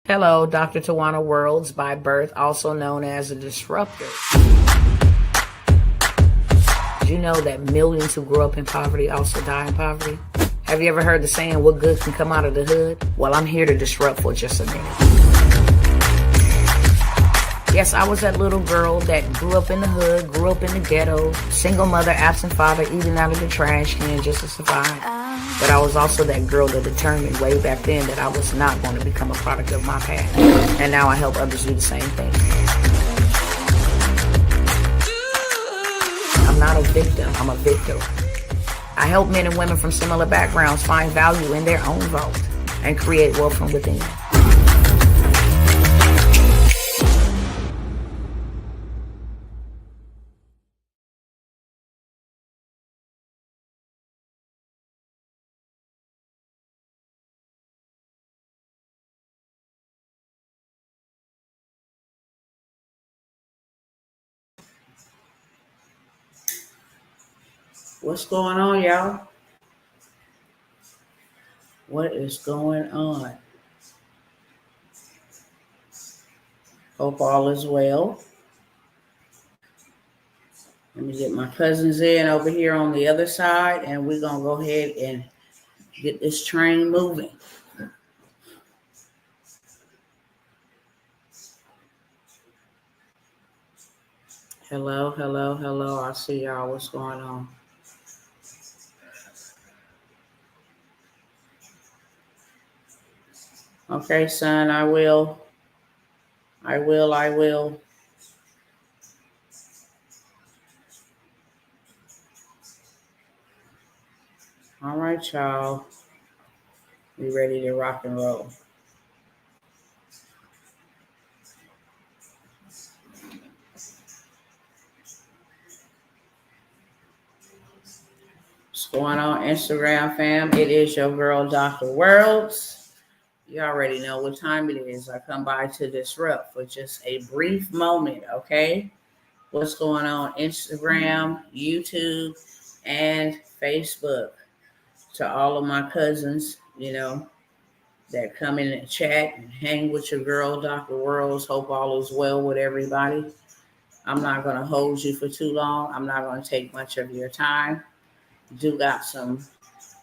Hello, Dr. Tawana Worlds by birth, also known as a disruptor. Did you know that millions who grew up in poverty also die in poverty? Have you ever heard the saying, what good can come out of the hood? Well, I'm here to disrupt for just a minute. Yes, I was that little girl that grew up in the hood, grew up in the ghetto, single mother, absent father, eating out of the trash can just to survive. But I was also that girl that determined way back then that I was not going to become a product of my past. And now I help others do the same thing. I'm not a victim, I'm a victor. I help men and women from similar backgrounds find value in their own vote and create wealth from within. What's going on, y'all? What is going on? Hope all is well. Let me get my cousins in over here on the other side, and we're going to go ahead and get this train moving. Hello, hello, hello. I see y'all. What's going on? Okay, son, I will. All right, y'all. We ready to rock and roll. What's going on, Instagram fam? It is your girl, Dr. Worlds. You already know what time it is. I come by to disrupt for just a brief moment, okay? What's going on, Instagram, YouTube, and Facebook? To all of my cousins, that come in and chat and hang with your girl, Dr. Worlds. Hope all is well with everybody. I'm not going to hold you for too long. I'm not going to take much of your time. Do got some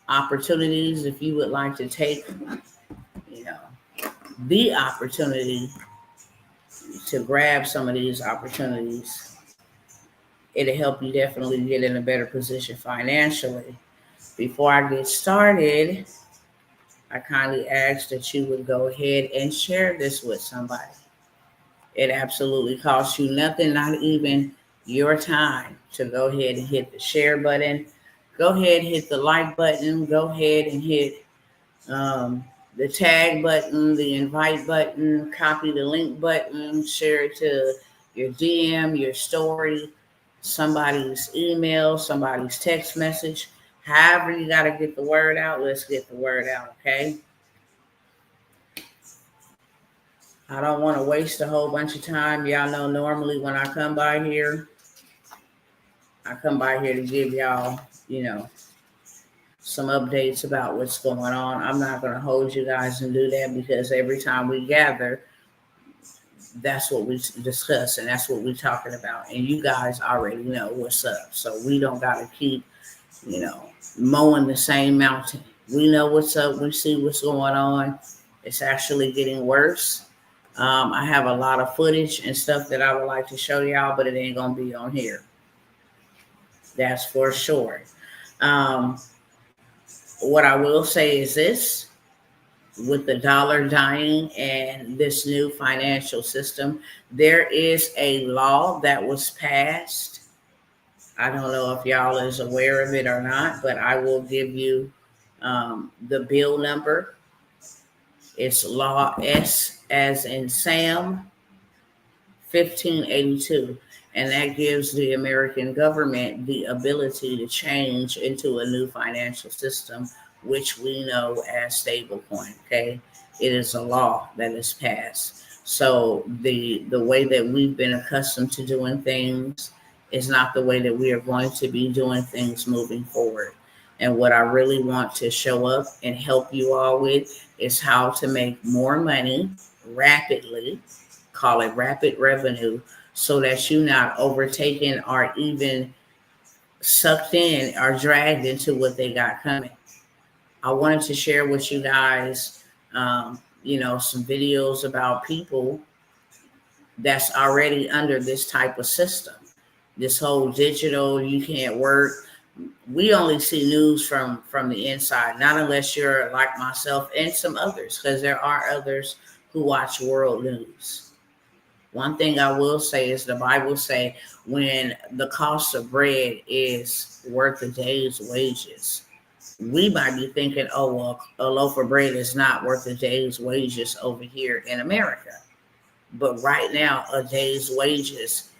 opportunities if you would like to take, the opportunity to grab some of these opportunities. It'll help you definitely get in a better position financially. Before I get started, I kindly ask that you would go ahead and share this with somebody. It absolutely costs you nothing, not even your time, to go ahead and hit the share button. Go ahead and hit the like button. Go ahead and hit the tag button, the invite button, copy the link button, share it to your DM, your story, somebody's email, somebody's text message. However you got to get the word out, let's get the word out, okay? I don't want to waste a whole bunch of time. Y'all know normally when I come by here to give y'all, some updates about what's going on. I'm not going to hold you guys and do that because every time we gather, that's what we discuss and that's what we're talking about. And you guys already know what's up. So we don't got to keep, mowing the same mountain. We know what's up. We see what's going on. It's actually getting worse. I have a lot of footage and stuff that I would like to show y'all, but it ain't going to be on here. That's for sure. What I will say is this. With the dollar dying and this new financial system, there is a law that was passed. I don't know if y'all is aware of it or not, but I will give you the bill number. It's Law S as in Sam 1582. And that gives the American government the ability to change into a new financial system, which we know as stablecoin, okay? It is a law that is passed. So the way that we've been accustomed to doing things is not the way that we are going to be doing things moving forward. And what I really want to show up and help you all with is how to make more money rapidly, call it rapid revenue, so that you're not overtaken or even sucked in or dragged into what they got coming. I wanted to share with you guys, some videos about people that's already under this type of system. This whole digital, you can't work. We only see news from the inside, not unless you're like myself and some others, because there are others who watch world news. One thing I will say is the Bible say when the cost of bread is worth a day's wages. We might be thinking, oh, well, a loaf of bread is not worth a day's wages over here in America. But right now, a day's wages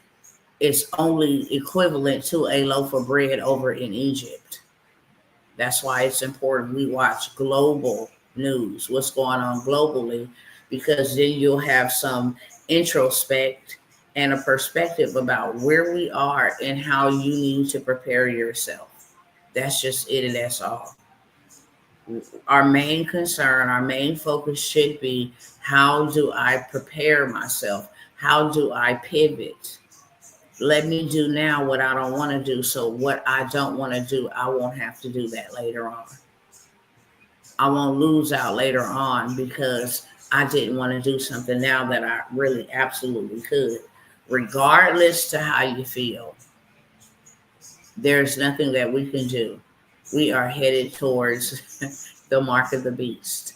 is only equivalent to a loaf of bread over in Egypt. That's why it's important we watch global news, what's going on globally, because then you'll have some introspect and a perspective about where we are and how you need to prepare yourself. That's just it, and that's all. Our main concern, our main focus should be, how do I prepare myself? How do I pivot? Let me do now what I don't want to do, so what I don't want to do, I won't have to do that later on. I won't lose out later on because I didn't want to do something now that I really absolutely could. Regardless to how you feel, there's nothing that we can do. We are headed towards the mark of the beast.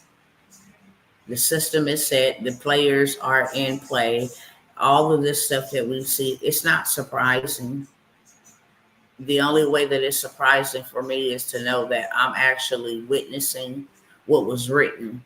The system is set. The players are in play. All of this stuff that we see, it's not surprising. The only way that it's surprising for me is to know that I'm actually witnessing what was written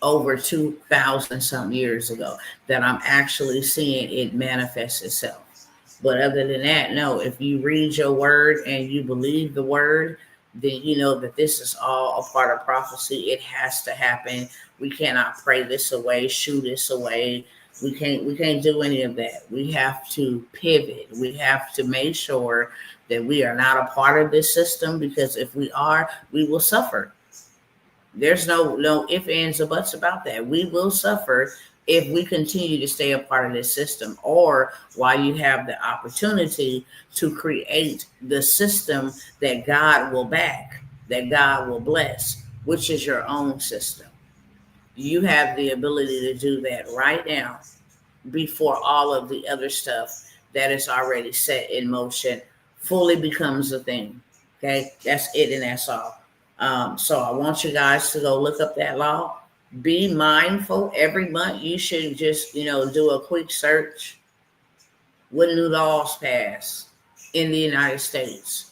over 2,000 some years ago, that I'm actually seeing it manifest itself. But other than that, no, if you read your word and you believe the word, then you know that this is all a part of prophecy. It has to happen. We cannot pray this away, shoo this away. We can't do any of that. We have to pivot. We have to make sure that we are not a part of this system, because if we are, we will suffer. There's no ifs, ands, or buts about that. We will suffer if we continue to stay a part of this system, or while you have the opportunity to create the system that God will back, that God will bless, which is your own system. You have the ability to do that right now before all of the other stuff that is already set in motion fully becomes a thing. Okay, that's it, and that's all. So I want you guys to go look up that law. Be mindful. Every month you should just, do a quick search. What new laws passed in the United States?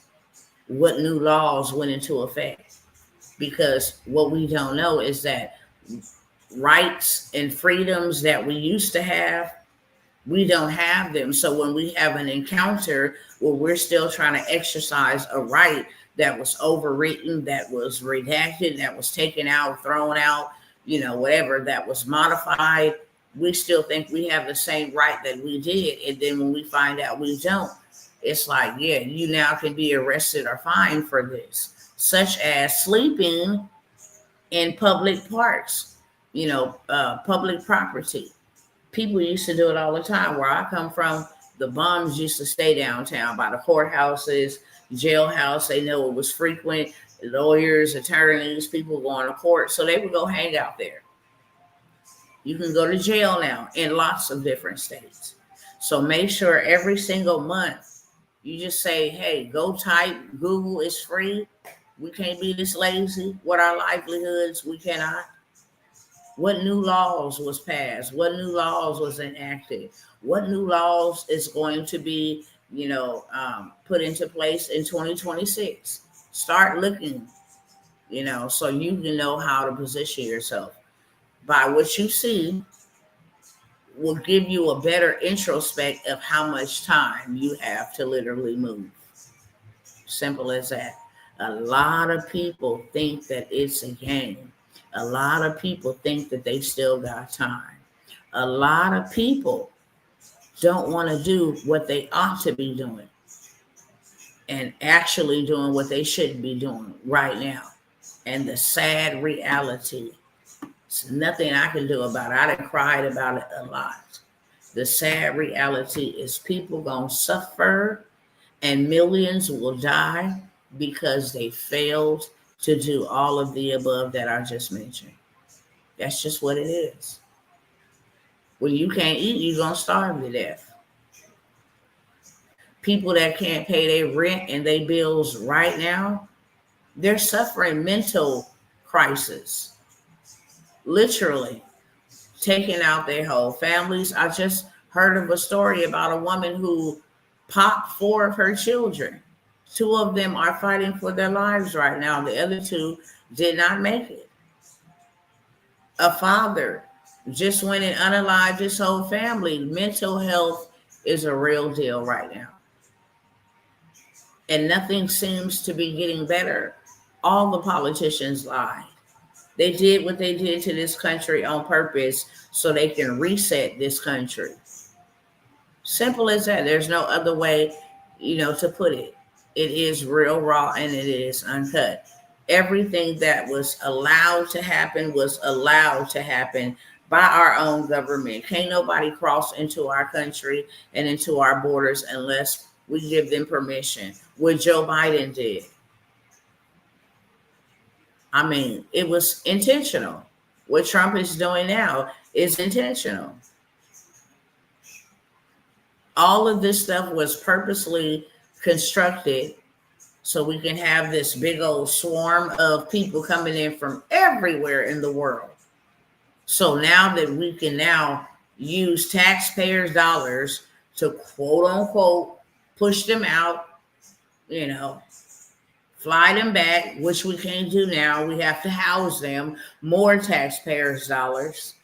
What new laws went into effect? Because what we don't know is that rights and freedoms that we used to have, we don't have them. So when we have an encounter where we're still trying to exercise a right that was overwritten, that was redacted, that was taken out, thrown out, whatever, that was modified, we still think we have the same right that we did. And then when we find out we don't, it's like, yeah, you now can be arrested or fined for this, such as sleeping in public parks, public property. People used to do it all the time. Where I come from, the bums used to stay downtown by the courthouses, jailhouse. They know it was frequent. Lawyers, attorneys, people going to court. So they would go hang out there. You can go to jail now in lots of different states. So make sure every single month you just say, hey, go type. Google is free. We can't be this lazy with our livelihoods. We cannot. What new laws was passed? What new laws was enacted? What new laws is going to be, put into place in 2026? Start looking, so you can know how to position yourself. By what you see will give you a better introspect of how much time you have to literally move. Simple as that. A lot of people think that it's a game. A lot of people think that they still got time. A lot of people don't want to do what they ought to be doing and actually doing what they should be doing right now. And the sad reality There's nothing I can do about it. I done cried about it a lot. The sad reality is people gonna suffer and millions will die because they failed to do all of the above that I just mentioned. That's just what it is. When you can't eat, you're gonna starve to death. People that can't pay their rent and their bills right now, they're suffering mental crisis, literally taking out their whole families. I just heard of a story about a woman who popped 4 of her children. 2 of them are fighting for their lives right now. The other 2 did not make it. A father just went and unalived his whole family. Mental health is a real deal right now. And nothing seems to be getting better. All the politicians lied. They did what they did to this country on purpose so they can reset this country. Simple as that. There's no other way, to put it. It is real raw and it is uncut. Everything that was allowed to happen was allowed to happen by our own government. Can't nobody cross into our country and into our borders unless we give them permission. What Joe Biden did. I mean, it was intentional. What Trump is doing now is intentional. All of this stuff was purposely constructed so we can have this big old swarm of people coming in from everywhere in the world. So now that we can now use taxpayers' dollars to quote unquote push them out, fly them back, which we can't do now. We have to house them, more taxpayers' dollars.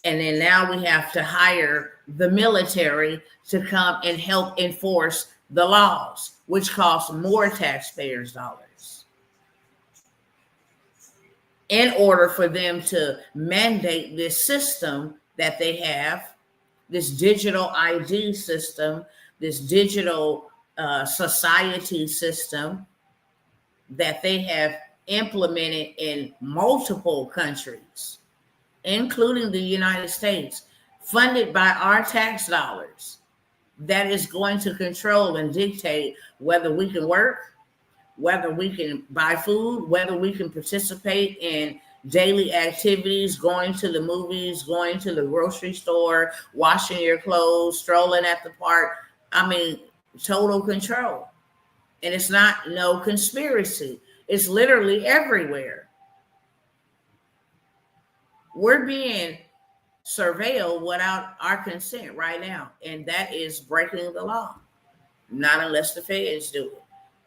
And then now we have to hire the military to come and help enforce the laws, which costs more taxpayers' dollars. In order for them to mandate this system that they have, this digital ID system, this digital society system that they have implemented in multiple countries, including the United States, funded by our tax dollars, that is going to control and dictate whether we can work, whether we can buy food, whether we can participate in daily activities, going to the movies, going to the grocery store, washing your clothes, strolling at the park. I mean, total control. And it's not no conspiracy. It's literally everywhere. We're being surveilled without our consent right now. And that is breaking the law. Not unless the feds do it.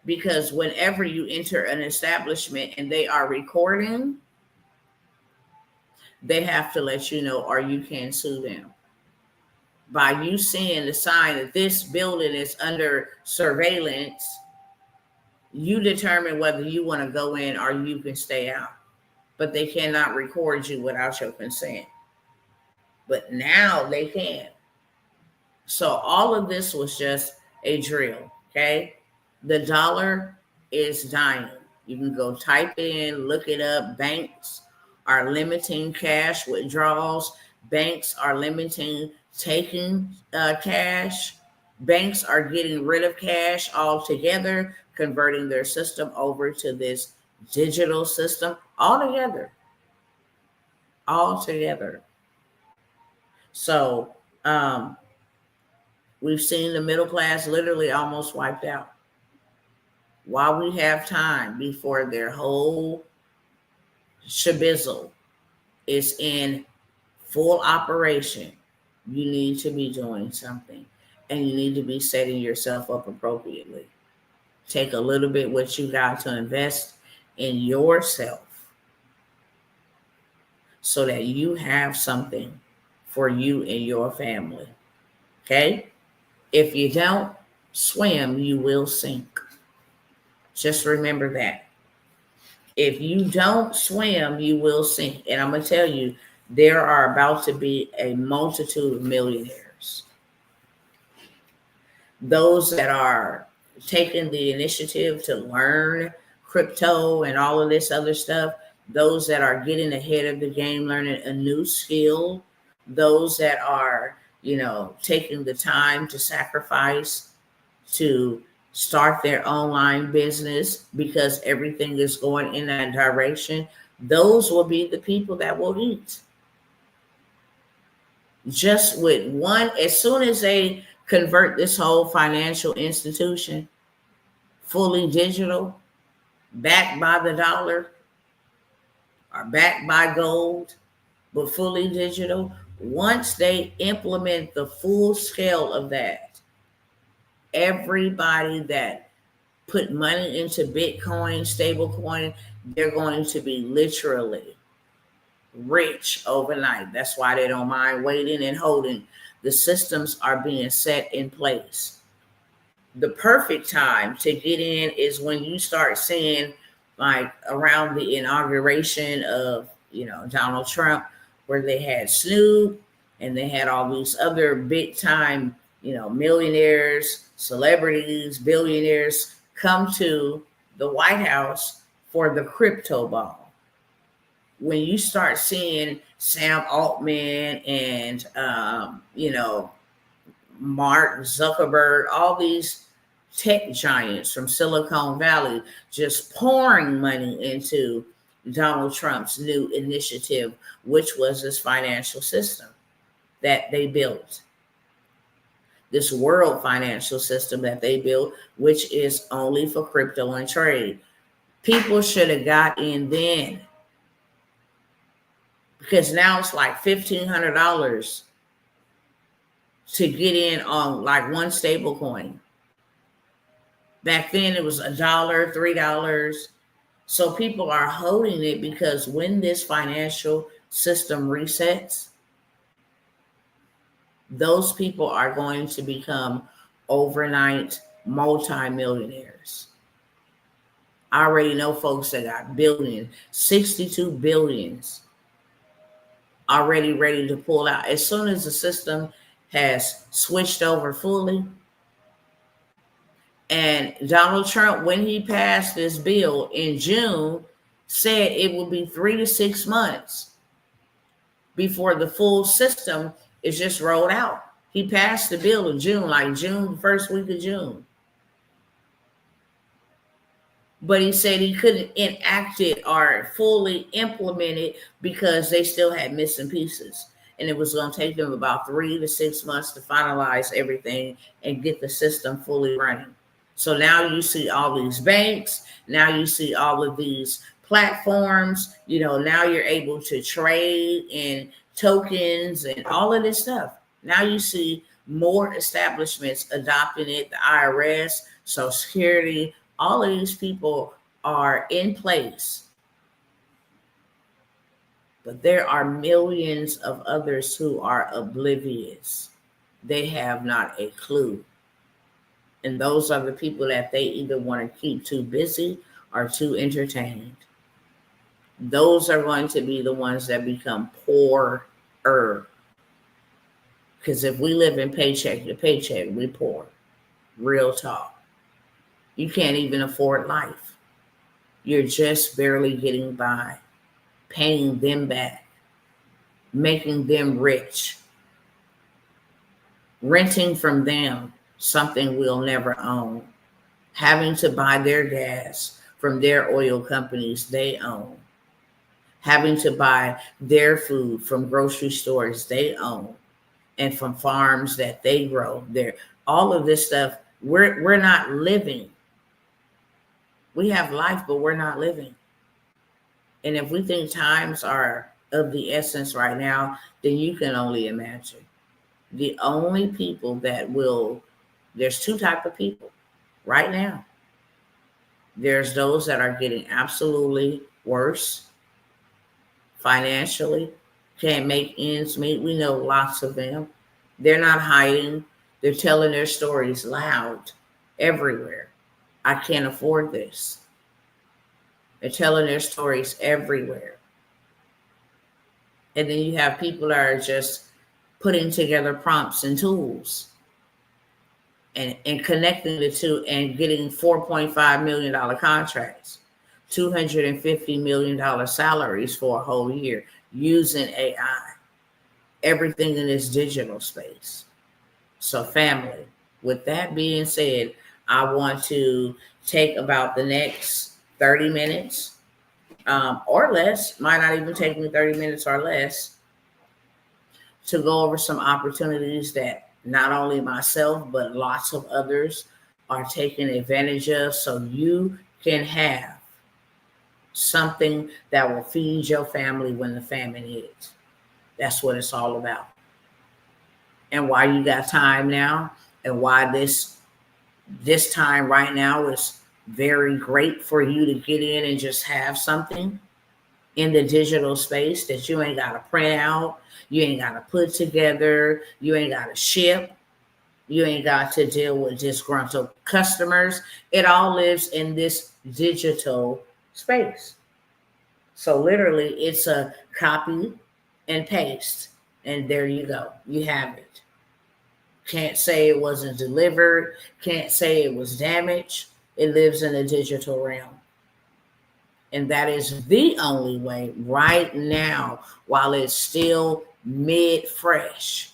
Because whenever you enter an establishment and they are recording, they have to let you know or you can sue them. By you seeing the sign that this building is under surveillance, you determine whether you want to go in or you can stay out. But they cannot record you without your consent. But now they can. So all of this was just a drill, okay? The dollar is dying. You can go type in, look it up. Banks are limiting cash withdrawals. Banks are limiting taking cash. Banks are getting rid of cash altogether, converting their system over to this digital system altogether. So we've seen the middle class literally almost wiped out. While we have time before their whole shabizzle is in full operation, you need to be doing something. And you need to be setting yourself up appropriately. Take a little bit what you got to invest in yourself so that you have something for you and your family. Okay? If you don't swim, you will sink. Just remember that. If you don't swim, you will sink. And I'm going to tell you, there are about to be a multitude of millionaires. Those that are taking the initiative to learn crypto and all of this other stuff, those that are getting ahead of the game, learning a new skill, those that are, taking the time to sacrifice to start their online business because everything is going in that direction. Those will be the people that will eat. Just with one, as soon as they convert this whole financial institution fully digital, backed by the dollar or backed by gold, but fully digital, once they implement the full scale of that, everybody that put money into Bitcoin, stablecoin, they're going to be literally rich overnight. That's why they don't mind waiting and holding. The systems are being set in place. The perfect time to get in is when you start seeing, like, around the inauguration of, Donald Trump, where they had Snoop and they had all these other big time, millionaires, celebrities, billionaires come to the White House for the crypto ball. When you start seeing Sam Altman and, Mark Zuckerberg, all these tech giants from Silicon Valley just pouring money into Donald Trump's new initiative, which was this financial system that they built, this world financial system that they built, which is only for crypto and trade. People should have got in then, because now it's like $1,500 to get in on like one stable coin. Back then it was $1, $3. So people are holding it because when this financial system resets, those people are going to become overnight multimillionaires. I already know folks that got billions, 62 billions already ready to pull out. As soon as the system has switched over fully, and Donald Trump, when he passed this bill in June, said it would be 3 to 6 months before the full system is just rolled out. He passed the bill in June, like June, the first week of June. But he said he couldn't enact it or fully implement it because they still had missing pieces. And it was going to take them about 3 to 6 months to finalize everything and get the system fully running. So now you see all these banks. Now you see all of these platforms. Now you're able to trade in tokens and all of this stuff. Now you see more establishments adopting it, the IRS, Social Security, all of these people are in place. But there are millions of others who are oblivious. They have not a clue. And those are the people that they either want to keep too busy or too entertained. Those are going to be the ones that become poorer. Because if we live in paycheck to paycheck, we poor. Real talk. You can't even afford life. You're just barely getting by, paying them back, making them rich, renting from them something we'll never own, having to buy their gas from their oil companies they own, having to buy their food from grocery stores they own, and from farms that they grow. All of this stuff, we're not living. We have life, but we're not living. And if we think times are of the essence right now, then you can only imagine. The only people that there's two types of people right now. There's those that are getting absolutely worse financially, can't make ends meet. We know lots of them. They're not hiding. They're telling their stories loud everywhere. I can't afford this. They're telling their stories everywhere. And then you have people that are just putting together prompts and tools and connecting the two and getting $4.5 million contracts. $250 million salaries for a whole year using AI, everything in this digital space. So family, with that being said, I want to take about the next 30 minutes or less, might not even take me 30 minutes or less, to go over some opportunities that not only myself, but lots of others are taking advantage of, so you can have something that will feed your family when the famine hits. That's what it's all about. And why you got time now, and why this time right now is very great for you to get in and just have something in the digital space that you ain't got to print out, you ain't got to put together, you ain't got to ship, you ain't got to deal with disgruntled customers. It all lives in this digital space. So literally it's a copy and paste, and there you go. You have it. Can't say it wasn't delivered, can't say it was damaged. It lives in the digital realm. And that is the only way right now, while it's still mid fresh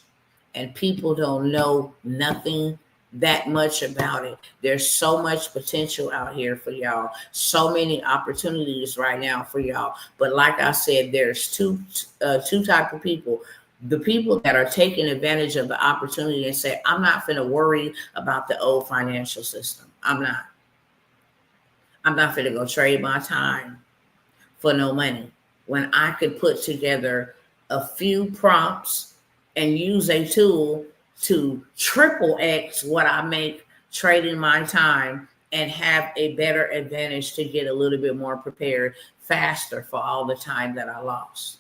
and people don't know nothing that much about it. There's so much potential out here for y'all, so many opportunities right now for y'all. But like I said, there's two type of people. The people that are taking advantage of the opportunity and say, I'm not going to worry about the old financial system. I'm not going to go trade my time for no money when I could put together a few prompts and use a tool to triple X what I make trading my time and have a better advantage to get a little bit more prepared faster for all the time that I lost.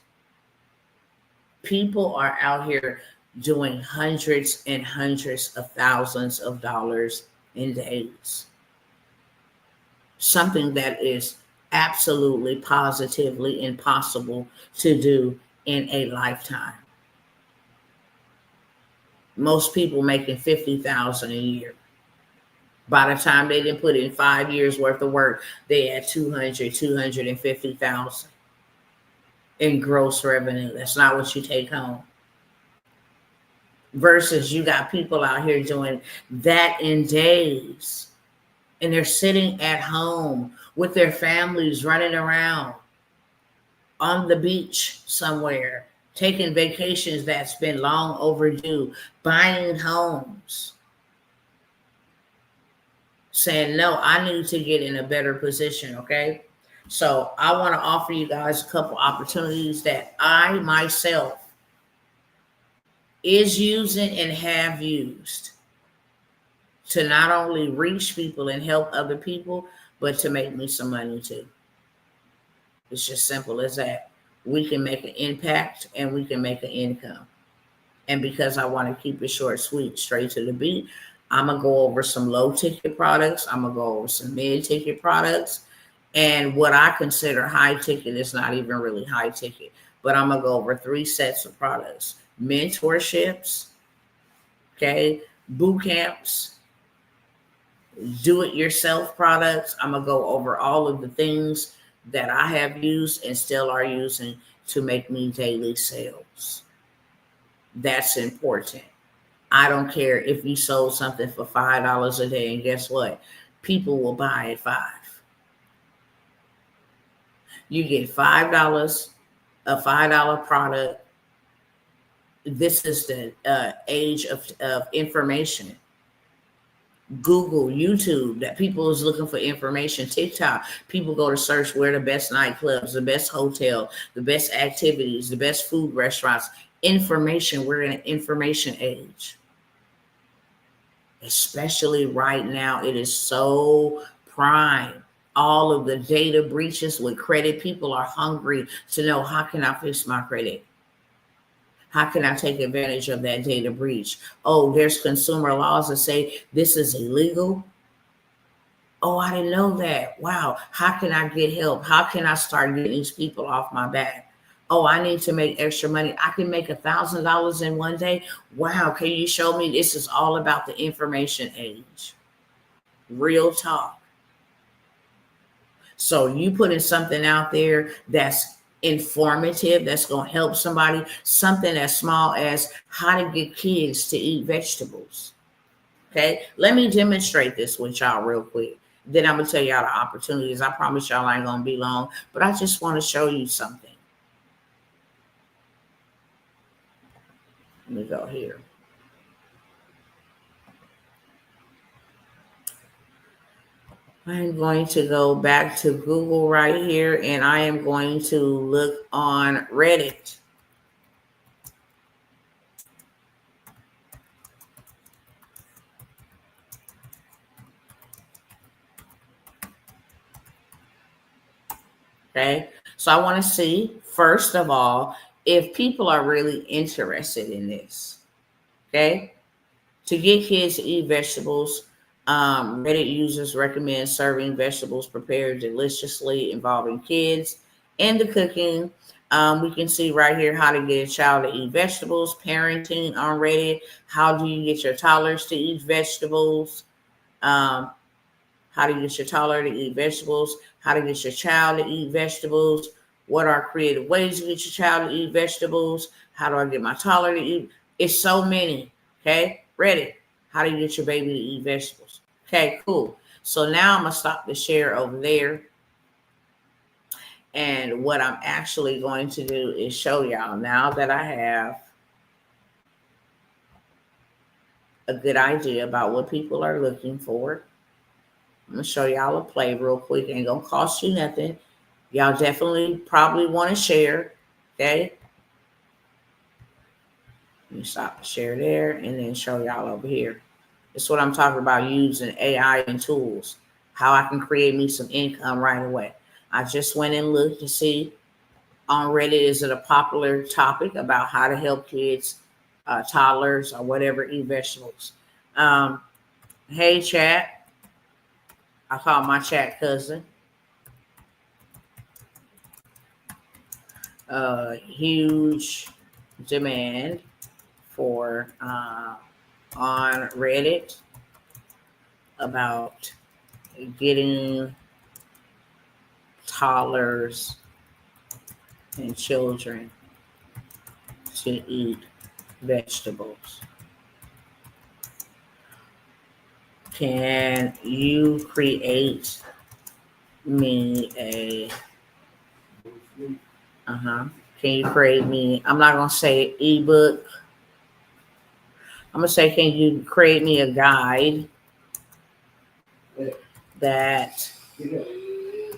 People are out here doing hundreds and hundreds of thousands of dollars in days. Something that is absolutely positively impossible to do in a lifetime. Most people making $50,000 a year. By the time they didn't put in 5 years worth of work, they had $250,000 in gross revenue. That's not what you take home. Versus you got people out here doing that in days, and they're sitting at home with their families, running around on the beach somewhere, taking vacations that's been long overdue, buying homes, saying, no, I need to get in a better position, okay? So I want to offer you guys a couple opportunities that I myself is using and have used to not only reach people and help other people, but to make me some money too. It's just simple as that. We can make an impact and we can make an income. And because I want to keep it short, sweet, straight to the beat, I'm going to go over some low ticket products. I'm going to go over some mid ticket products. And what I consider high ticket is not even really high ticket. But I'm going to go over 3 sets of products. Mentorships, okay, boot camps, do-it-yourself products. I'm going to go over all of the things that I have used and still are using to make me daily sales. That's important. I don't care if you sold something for $5 a day, and guess what? People will buy at $5. You get $5, a $5 product. This is the age of information. Google, YouTube, that people is looking for information. TikTok, people go to search where the best nightclubs, the best hotel, the best activities, the best food restaurants. Information. We're in an information age. Especially right now, it is so prime. All of the data breaches with credit, people are hungry to know, how can I fix my credit? How can I take advantage of that data breach? Oh, there's consumer laws that say this is illegal. Oh, I didn't know that. Wow. How can I get help? How can I start getting these people off my back? Oh, I need to make extra money. I can make $1,000 in one day. Wow. Can you show me? This is all about the information age. Real talk. So you putting something out there that's informative, that's going to help somebody, something as small as how to get kids to eat vegetables. Okay, let me demonstrate this with y'all real quick. Then I'm going to tell y'all the opportunities. I promise y'all I ain't going to be long, but I just want to show you something. Let me go here. I'm going to go back to Google right here, and I am going to look on Reddit. Okay, so I want to see, first of all, if people are really interested in this. Okay, to get kids to eat vegetables, Reddit users recommend serving vegetables prepared deliciously involving kids in the cooking. We can see right here how to get a child to eat vegetables, parenting on Reddit. How do you get your toddlers to eat vegetables? Um, how to get your toddler to eat vegetables, how to get your child to eat vegetables, what are creative ways to get your child to eat vegetables, how do I get my toddler to eat? It's so many, okay? Ready. How do you get your baby to eat vegetables? Okay, cool. So now I'm going to stop the share over there. And what I'm actually going to do is show y'all now that I have a good idea about what people are looking for. I'm going to show y'all a play real quick. Ain't going to cost you nothing. Y'all definitely probably want to share. Okay. Let me stop the share there and then show y'all over here. That's what I'm talking about, using AI and tools. How I can create me some income right away. I just went and looked to see on Reddit, is it a popular topic about how to help kids, toddlers or whatever, eat vegetables. Hey, chat. I call my chat cousin. Huge demand for on Reddit about getting toddlers and children to eat vegetables. Can you create me a can you create me, I'm not gonna say ebook, I'm gonna say, can you create me a guide that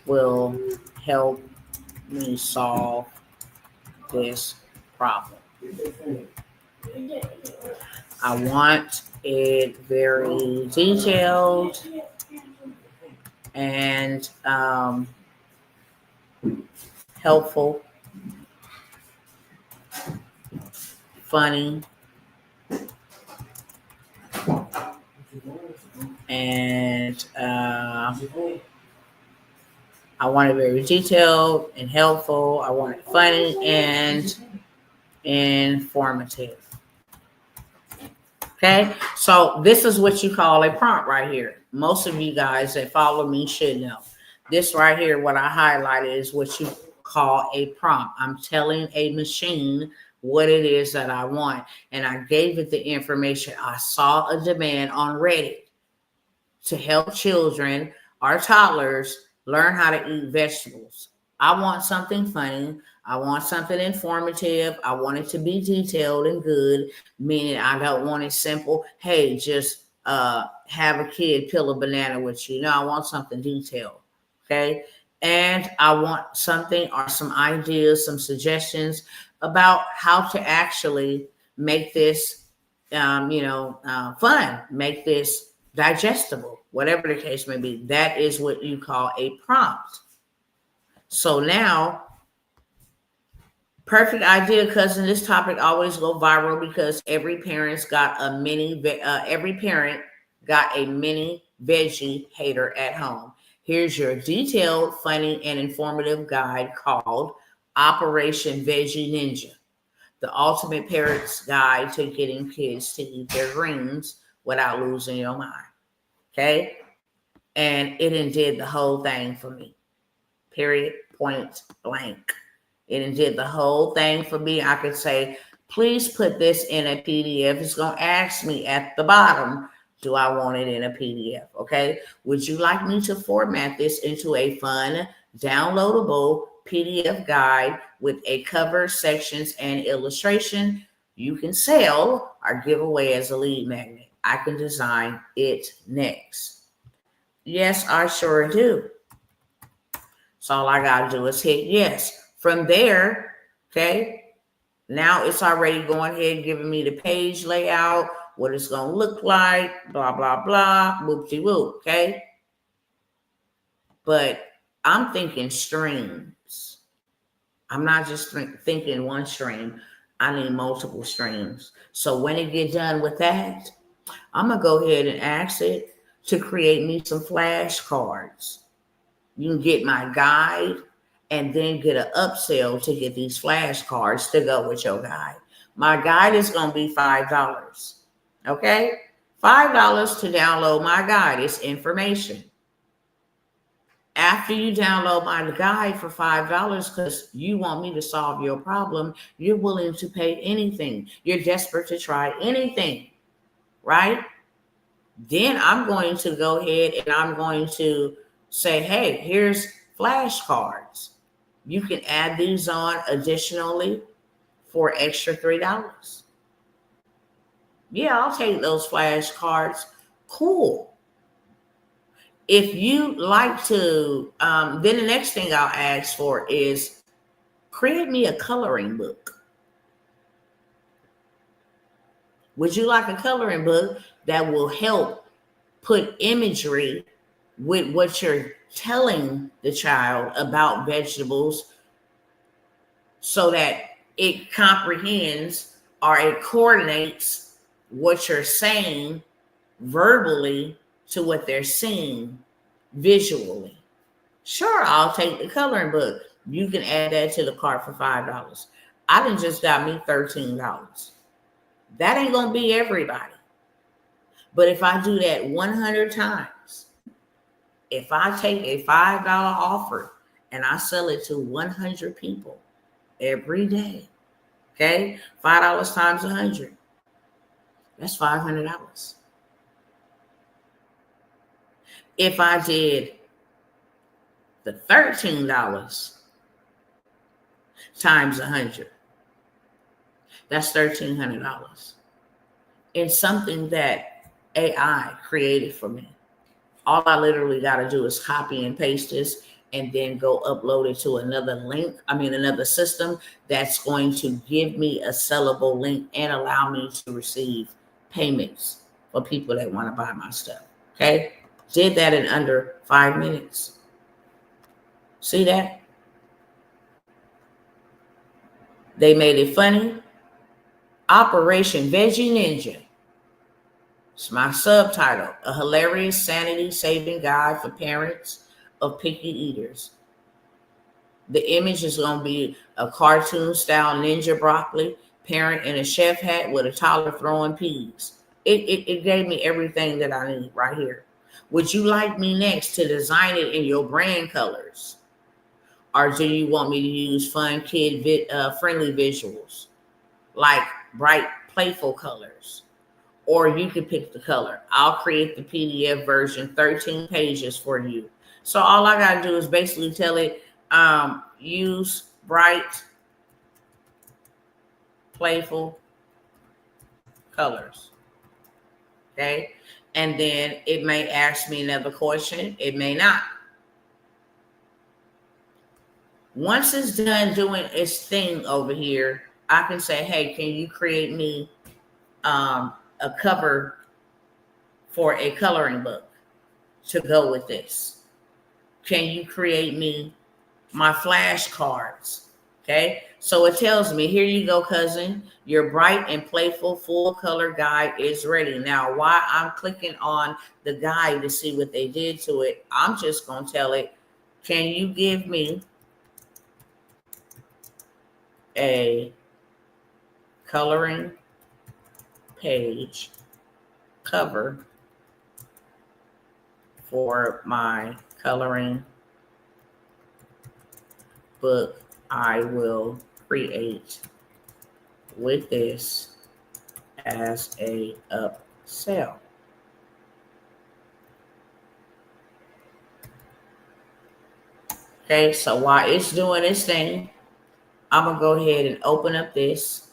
will help me solve this problem? I want it very detailed and helpful, funny, and I want it very detailed and helpful. I want it funny and informative. Okay, so this is what you call a prompt right here. Most of you guys that follow me should know. This right here, what I highlighted, is what you call a prompt. I'm telling a machine what it is that I want. And I gave it the information. I saw a demand on Reddit to help children or toddlers learn how to eat vegetables. I want something funny. I want something informative. I want it to be detailed and good, meaning I don't want it simple. Hey, just have a kid peel a banana with you. No, I want something detailed. Okay. And I want something or some ideas, some suggestions about how to actually make this, fun, make this digestible, whatever the case may be. That is what you call a prompt. So now, perfect idea, cousin. This topic always go viral because every parent got a mini veggie hater at home. Here's your detailed, funny, and informative guide called Operation Veggie Ninja, the ultimate parent's guide to getting kids to eat their greens without losing your mind. Okay? And it did the whole thing for me. period, point blank. It did the whole thing for me. I could say, please put this in a PDF. It's going to ask me at the bottom, do I want it in a PDF? Okay. Would you like me to format this into a fun, downloadable PDF guide with a cover, sections, and illustration you can sell or give away as a lead magnet? I can design it next. Yes, I sure do. So all I got to do is hit yes. From there, okay, now it's already going ahead giving me the page layout, what it's going to look like, blah, blah, blah, whoop-de-whoop, okay? But I'm thinking streams. I'm not just thinking one stream. I need multiple streams. So when it gets done with that, I'm going to go ahead and ask it to create me some flashcards. You can get my guide and then get an upsell to get these flashcards to go with your guide. My guide is going to be $5. Okay? $5 to download my guide. It's information. After you download my guide for $5 because you want me to solve your problem, you're willing to pay anything. You're desperate to try anything, right? Then I'm going to go ahead and I'm going to say, hey, here's flashcards. You can add these on additionally for extra $3. Yeah, I'll take those flashcards. Cool. If you like to, then the next thing I'll ask for is create me a coloring book. Would you like a coloring book that will help put imagery with what you're telling the child about vegetables so that it comprehends or it coordinates what you're saying verbally to what they're seeing visually? Sure, I'll take the coloring book. You can add that to the cart for $5. I done just got me $13. That ain't going to be everybody. But if I do that 100 times, if I take a $5 offer and I sell it to 100 people every day, okay, $5 times 100, that's $500. If I did the $13 times 100, that's $1,300. It's something that AI created for me. All I literally got to do is copy and paste this and then go upload it to another system that's going to give me a sellable link and allow me to receive payments for people that want to buy my stuff. Okay? Did that in under 5 minutes. See that? They made it funny. Operation Veggie Ninja. It's my subtitle, a hilarious sanity-saving guide for parents of picky eaters. The image is going to be a cartoon-style ninja broccoli, parent in a chef hat with a toddler throwing peas. It gave me everything that I need right here. Would you like me next to design it in your brand colors? Or do you want me to use fun, kid-friendly visuals, like bright, playful colors? Or you can pick the color. I'll create the PDF version, 13 pages for you. So all I got to do is basically tell it, use bright, playful colors. Okay? And then it may ask me another question. It may not. Once it's done doing its thing over here, I can say, hey, can you create me a cover for a coloring book to go with this? Can you create me my flashcards? Okay, so it tells me, here you go, cousin. Your bright and playful full color guide is ready. Now, while I'm clicking on the guide to see what they did to it, I'm just going to tell it, can you give me a coloring page cover for my coloring workbook I will create with this as a upsell. Okay, so while it's doing its thing, I'm going to go ahead and open up this,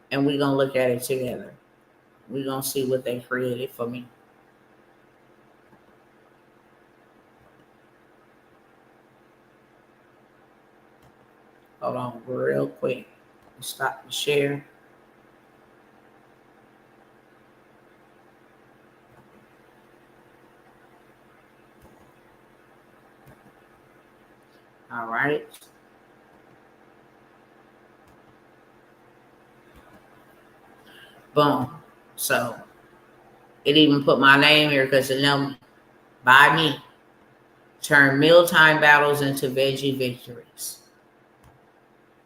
and we're going to look at it together. We're going to see what they created for me. Hold on real quick. Stop the share. All right. Boom. So it even put my name here because it know by me. Turn mealtime battles into veggie victories.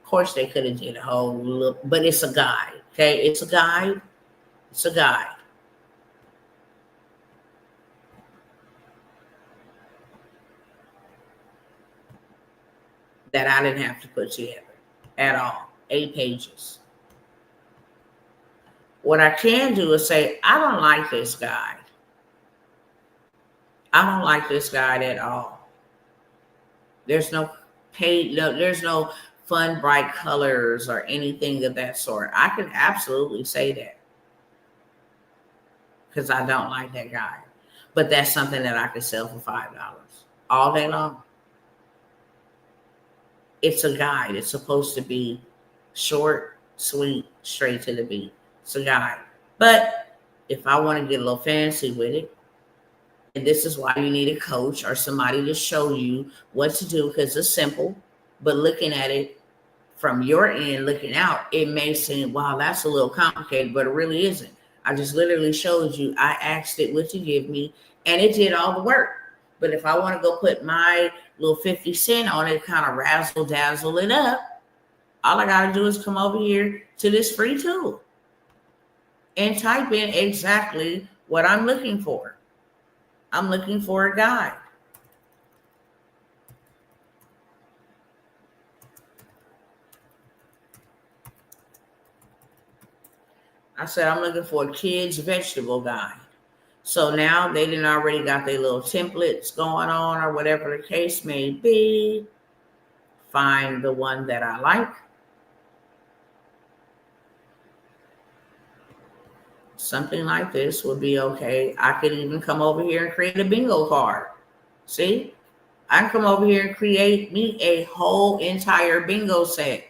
Of course, they could have did a whole look, but it's a guide. Okay, it's a guide. It's a guide. That I didn't have to put together at all. 8 pages. What I can do is say, I don't like this guide. I don't like this guide at all. There's no there's no fun, bright colors or anything of that sort. I can absolutely say that because I don't like that guide. But that's something that I could sell for $5 all day long. It's a guide. It's supposed to be short, sweet, straight to the beat. It's a guide. But if I want to get a little fancy with it, and this is why you need a coach or somebody to show you what to do, because it's simple. But looking at it from your end, looking out, it may seem, wow, that's a little complicated, but it really isn't. I just literally showed you. I asked it what to give me, and it did all the work. But if I want to go put my little 50 cent on it, kind of razzle dazzle it up, all I got to do is come over here to this free tool and type in exactly what I'm looking for. I'm looking for a guide. I said, I'm looking for a kid's vegetable guide. So now they didn't already got their little templates going on or whatever the case may be. Find the one that I like. Something like this would be okay. I could even come over here and create a bingo card. See? I can come over here and create me a whole entire bingo set.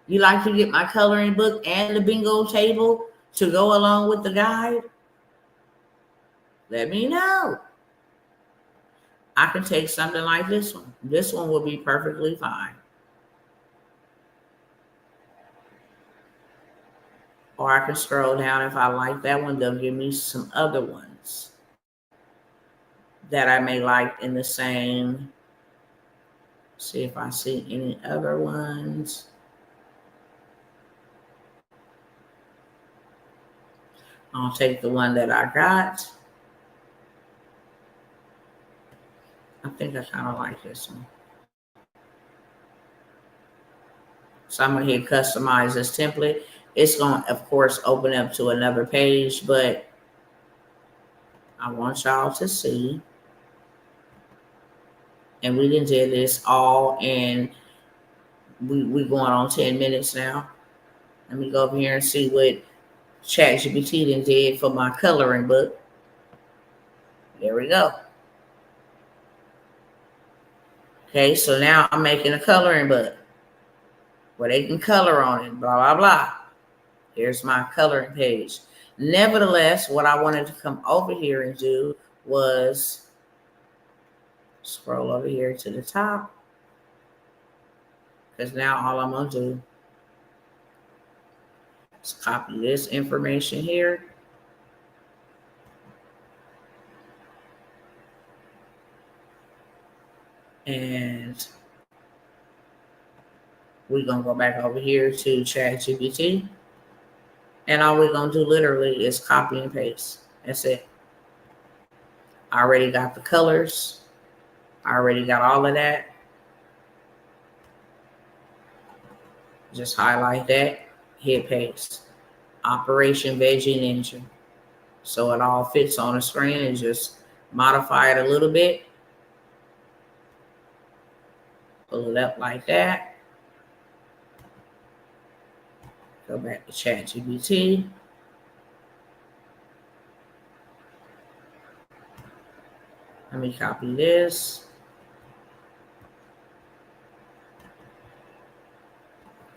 You like to get my coloring book and the bingo table to go along with the guide? Let me know. I can take something like this one. This one will be perfectly fine. Or I can scroll down. If I like that one, they'll give me some other ones that I may like in the same. See if I see any other ones. I'll take the one that I got. I think I kind of like this one. So I'm going to hit customize this template. It's going to, of course, open up to another page, but I want y'all to see. And we done did this all in, we going on 10 minutes now. Let me go over here and see what ChatGPT done did for my coloring book. There we go. Okay, so now I'm making a coloring book where they can color on it, blah, blah, blah. Here's my coloring page. Nevertheless, what I wanted to come over here and do was scroll over here to the top, because now all I'm going to do is copy this information here. And we're going to go back over here to ChatGPT. And all we're going to do literally is copy and paste. That's it. I already got the colors. I already got all of that. Just highlight that, hit paste. Operation Veggie Ninja. So it all fits on the screen, and just modify it a little bit. Pull it up like that. Go back to ChatGPT. Let me copy this.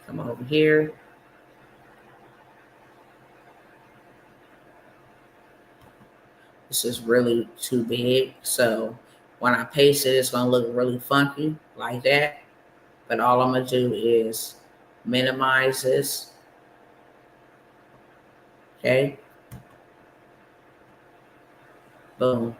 Come over here. This is really too big, so when I paste it, it's going to look really funky like that. But all I'm going to do is minimize this. Okay. Boom.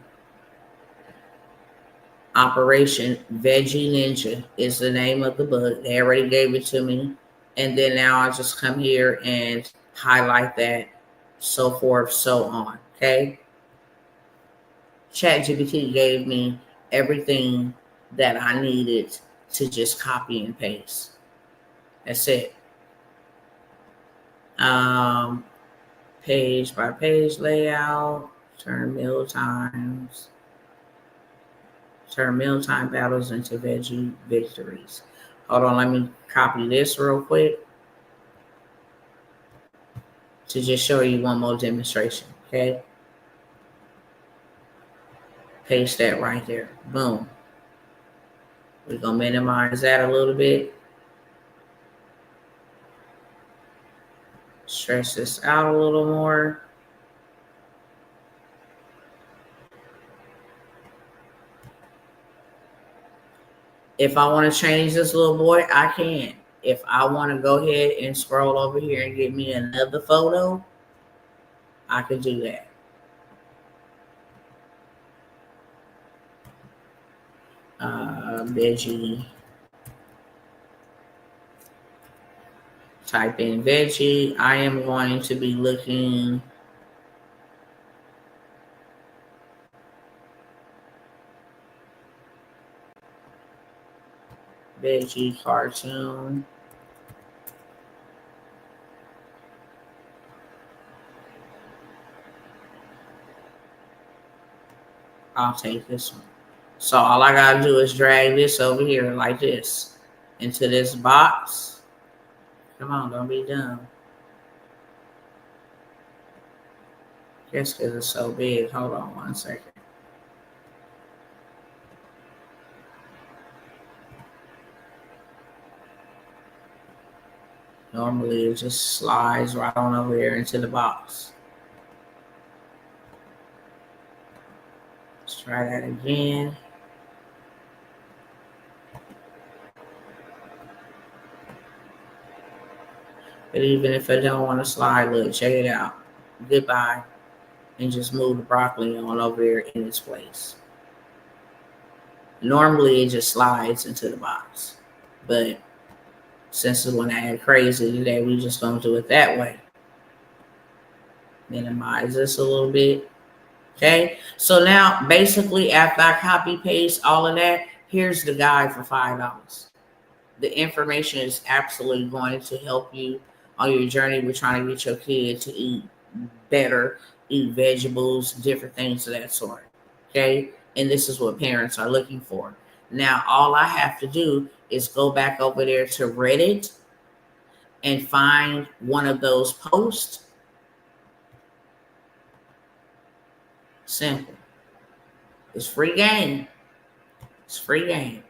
Operation Veggie Ninja is the name of the book. They already gave it to me. And then now I just come here and highlight that, so forth, so on. Okay. ChatGPT gave me everything that I needed to just copy and paste. That's it. Page by page layout, turn mealtime battles into veggie victories. Hold on, let me copy this real quick to just show you one more demonstration. Okay. Paste that right there. Boom. We're going to minimize that a little bit. Stretch this out a little more. If I want to change this little boy, I can. If I want to go ahead and scroll over here and get me another photo, I could do that. Veggie. Type in veggie. I am going to be looking veggie cartoon. I'll take this one. So all I gotta do is drag this over here like this into this box. Come on, don't be dumb. Just because it's so big. Hold on 1 second. Normally it just slides right on over here into the box. Let's try that again. But even if I don't want to slide, look, check it out. Goodbye. And just move the broccoli on over here in its place. Normally it just slides into the box. But since it's when I add crazy today, we just gonna do it that way. Minimize this a little bit. Okay. So now basically after I copy paste all of that, here's the guide for $5. The information is absolutely going to help you on your journey with trying to get your kid to eat better, eat vegetables, different things of that sort. Okay. And this is what parents are looking for. Now, all I have to do is go back over there to Reddit and find one of those posts. Simple. It's free game. It's free game.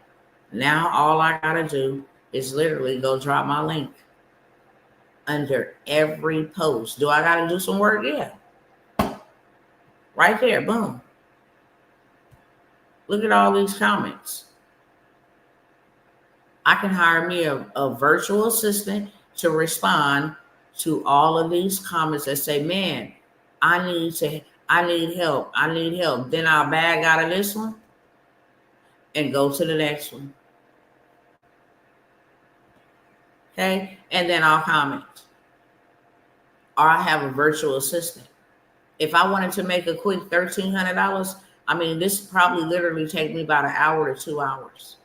Now, all I got to do is literally go drop my link under every post. Do I got to do some work? Yeah. Right there. Boom. Look at all these comments. I can hire me a virtual assistant to respond to all of these comments that say, man, I need help. Then I'll bag out of this one and go to the next one. Okay. And then I'll comment. Or I have a virtual assistant. If I wanted to make a quick $1,300, I mean, this probably literally take me about an hour to 2 hours.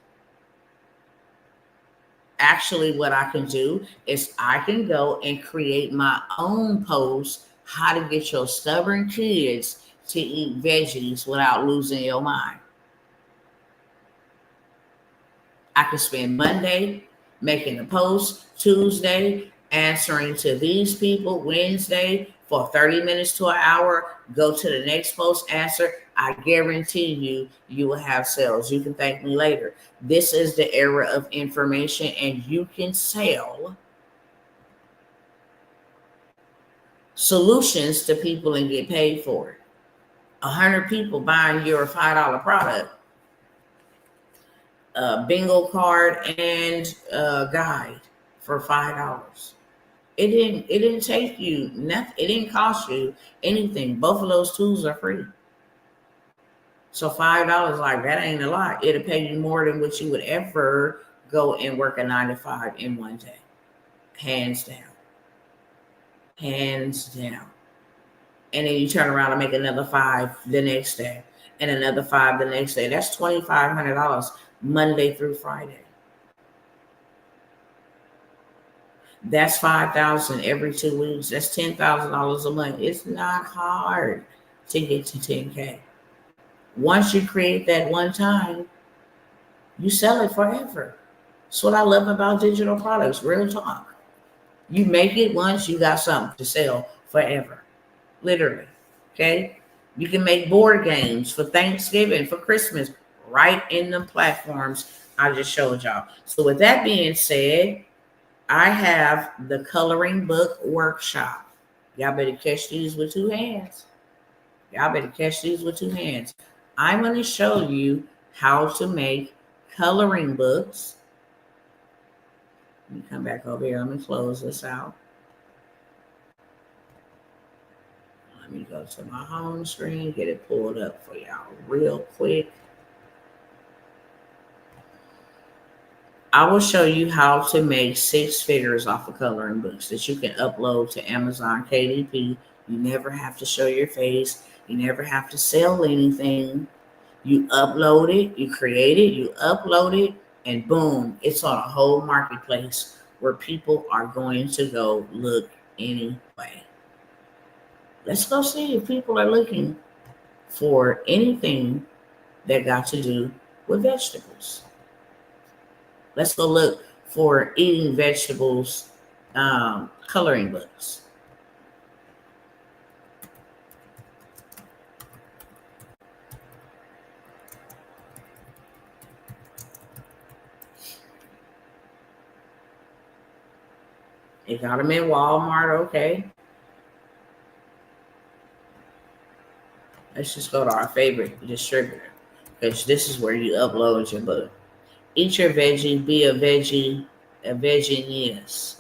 Actually, what I can do is I can go and create my own post, how to get your stubborn kids to eat veggies without losing your mind. I can spend Monday making a post, Tuesday answering to these people, Wednesday for 30 minutes to an hour, go to the next post, answer. I guarantee you, you will have sales. You can thank me later. This is the era of information, and you can sell solutions to people and get paid for it. 100 people buying your $5 product, bingo card and guide for $5. It didn't take you nothing. It didn't cost you anything. Both of those tools are free. So $5, like, that ain't a lot. It'll pay you more than what you would ever go and work a 9 to 5 in one day. Hands down. Hands down. And then you turn around and make another 5 the next day, and another 5 the next day. That's $2,500 Monday through Friday. That's $5,000 every 2 weeks. That's $10,000 a month. It's not hard to get to 10K. Once you create that one time, you sell it forever. That's what I love about digital products. Real talk. You make it once, you got something to sell forever. Literally. Okay? You can make board games for Thanksgiving, for Christmas, right in the platforms I just showed y'all. So with that being said, I have the coloring book workshop. Y'all better catch these with 2 hands. Y'all better catch these with 2 hands. I'm going to show you how to make coloring books. Let me come back over here. Let me close this out. Let me go to my home screen, get it pulled up for y'all real quick. I will show you how to make 6 figures off of coloring books that you can upload to Amazon KDP. You never have to show your face. You never have to sell anything. You upload it, you create it, you upload it, and boom, it's on a whole marketplace where people are going to go look anyway. Let's go see if people are looking for anything that got to do with vegetables. Let's go look for eating vegetables coloring books. It got them in Walmart, okay. Let's just go to our favorite distributor, because this is where you upload your book. Eat your veggie, be a veggie, a Veggienius.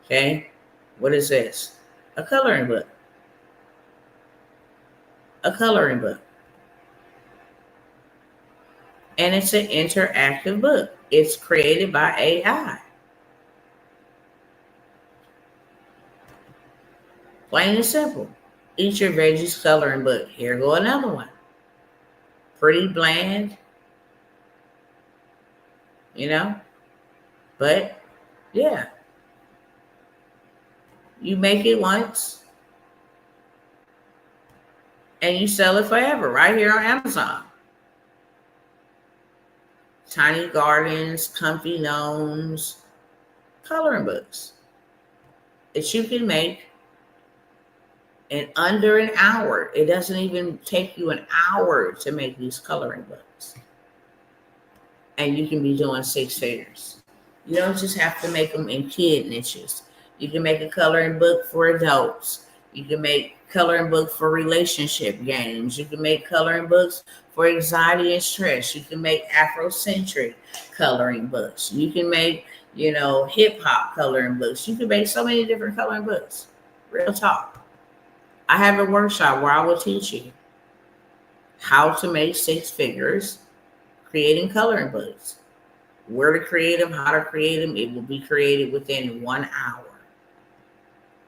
Okay? What is this? A coloring book. A coloring book. And it's an interactive book. It's created by AI. Plain and simple. Eat your veggies coloring book. Here go another one. Pretty bland. You know? But, yeah. You make it once. And you sell it forever right here on Amazon. Tiny gardens, comfy gnomes, coloring books that you can make in under an hour. It doesn't even take you an hour to make these coloring books. And you can be doing 6 figures. You don't just have to make them in kid niches. You can make a coloring book for adults. You can make coloring book for relationship games. You can make coloring books for anxiety and stress. You can make Afrocentric coloring books. You can make, hip hop coloring books. You can make so many different coloring books. Real talk. I have a workshop where I will teach you how to make 6 figures creating coloring books. Where to create them, how to create them. It will be created within 1 hour.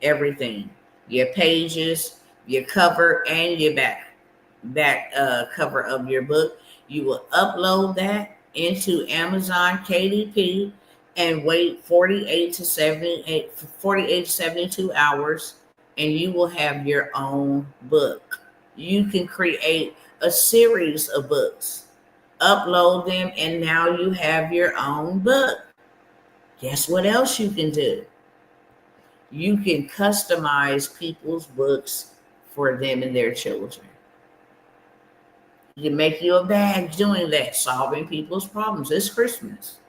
Everything. Your pages, your cover, and your back cover of your book. You will upload that into Amazon KDP, and wait 48 to 72 hours, and you will have your own book. You can create a series of books, upload them, and now you have your own book. Guess what else you can do? You can customize people's books for them and their children. You can make you a bag doing that, solving people's problems. It's Christmas.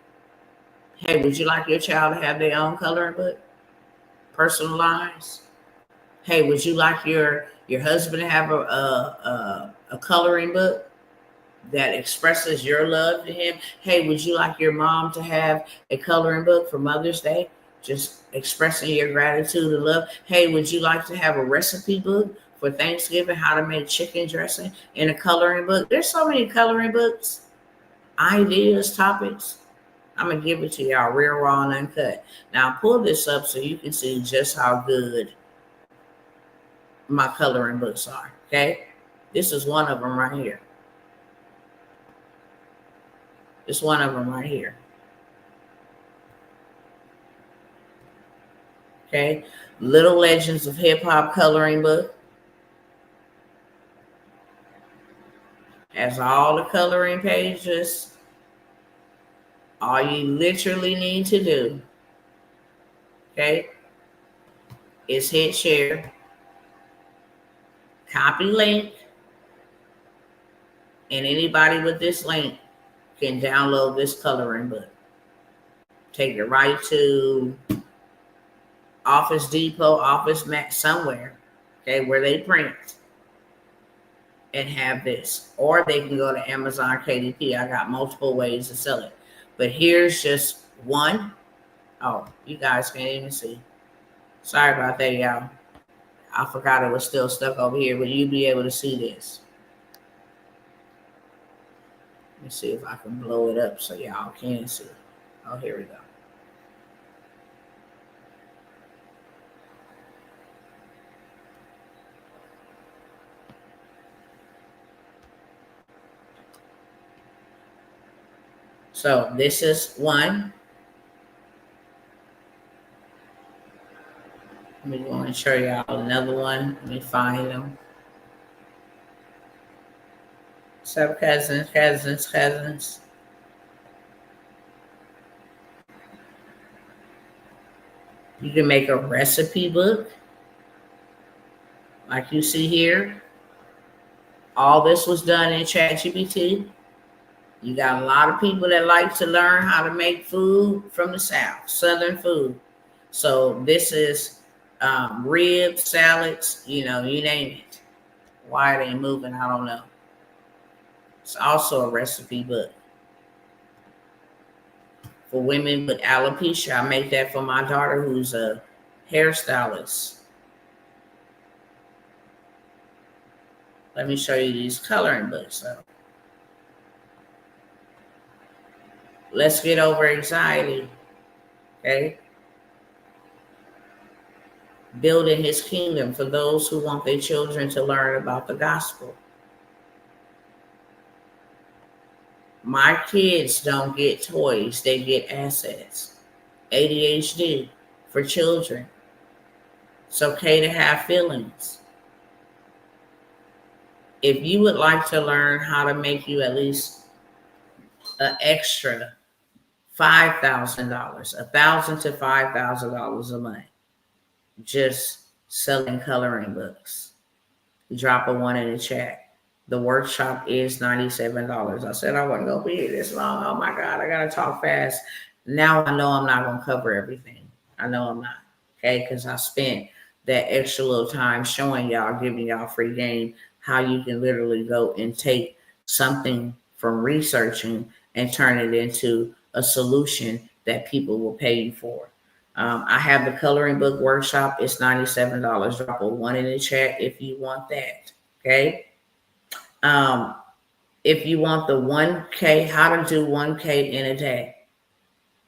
Hey, would you like your child to have their own coloring book? Personalized? Hey, would you like your husband to have a coloring book that expresses your love to him? Hey, would you like your mom to have a coloring book for Mother's Day, just expressing your gratitude and love? Hey, would you like to have a recipe book for Thanksgiving, how to make chicken dressing in a coloring book? There's so many coloring books, ideas, topics. I'm going to give it to y'all real, raw, and uncut. Now, pull this up so you can see just how good my coloring books are, okay? This is one of them right here. It's one of them right here. Okay? Little Legends of Hip Hop coloring book. Has all the coloring pages. All you literally need to do, okay, is hit share, copy link, and anybody with this link can download this coloring book. Take it right to Office Depot, Office Max, somewhere, okay, where they print, and have this. Or they can go to Amazon KDP. I got multiple ways to sell it. But here's just one. Oh, you guys can't even see. Sorry about that, y'all. I forgot it was still stuck over here, but you'll be able to see this. Let me see if I can blow it up so y'all can see. Oh, here we go. So this is one. Let me go and show y'all another one. Let me find them. What's up, cousins? You can make a recipe book like you see here. All this was done in ChatGPT. You got a lot of people that like to learn how to make food from the South, Southern food. So this is ribs, salads, you name it. Why it ain't moving, I don't know. It's also a recipe book for women with alopecia. I make that for my daughter who's a hairstylist. Let me show you these coloring books. So let's get over anxiety, okay? Building his kingdom for those who want their children to learn about the gospel. My kids don't get toys, they get assets. ADHD for children. It's okay to have feelings. If you would like to learn how to make you at least an extra $5,000, $1,000 to $5,000 a month, just selling coloring books, drop a one in the chat. The workshop is $97. I said I wasn't going to be here this long. Oh my God, I got to talk fast. Now I know I'm not going to cover everything. I know I'm not, okay? Because I spent that extra little time showing y'all, giving y'all free game, how you can literally go and take something from researching and turn it into a solution that people will pay you for. I have the coloring book workshop. It's $97. Drop a one in the chat if you want that, okay? If you want the 1K, how to do 1K in a day,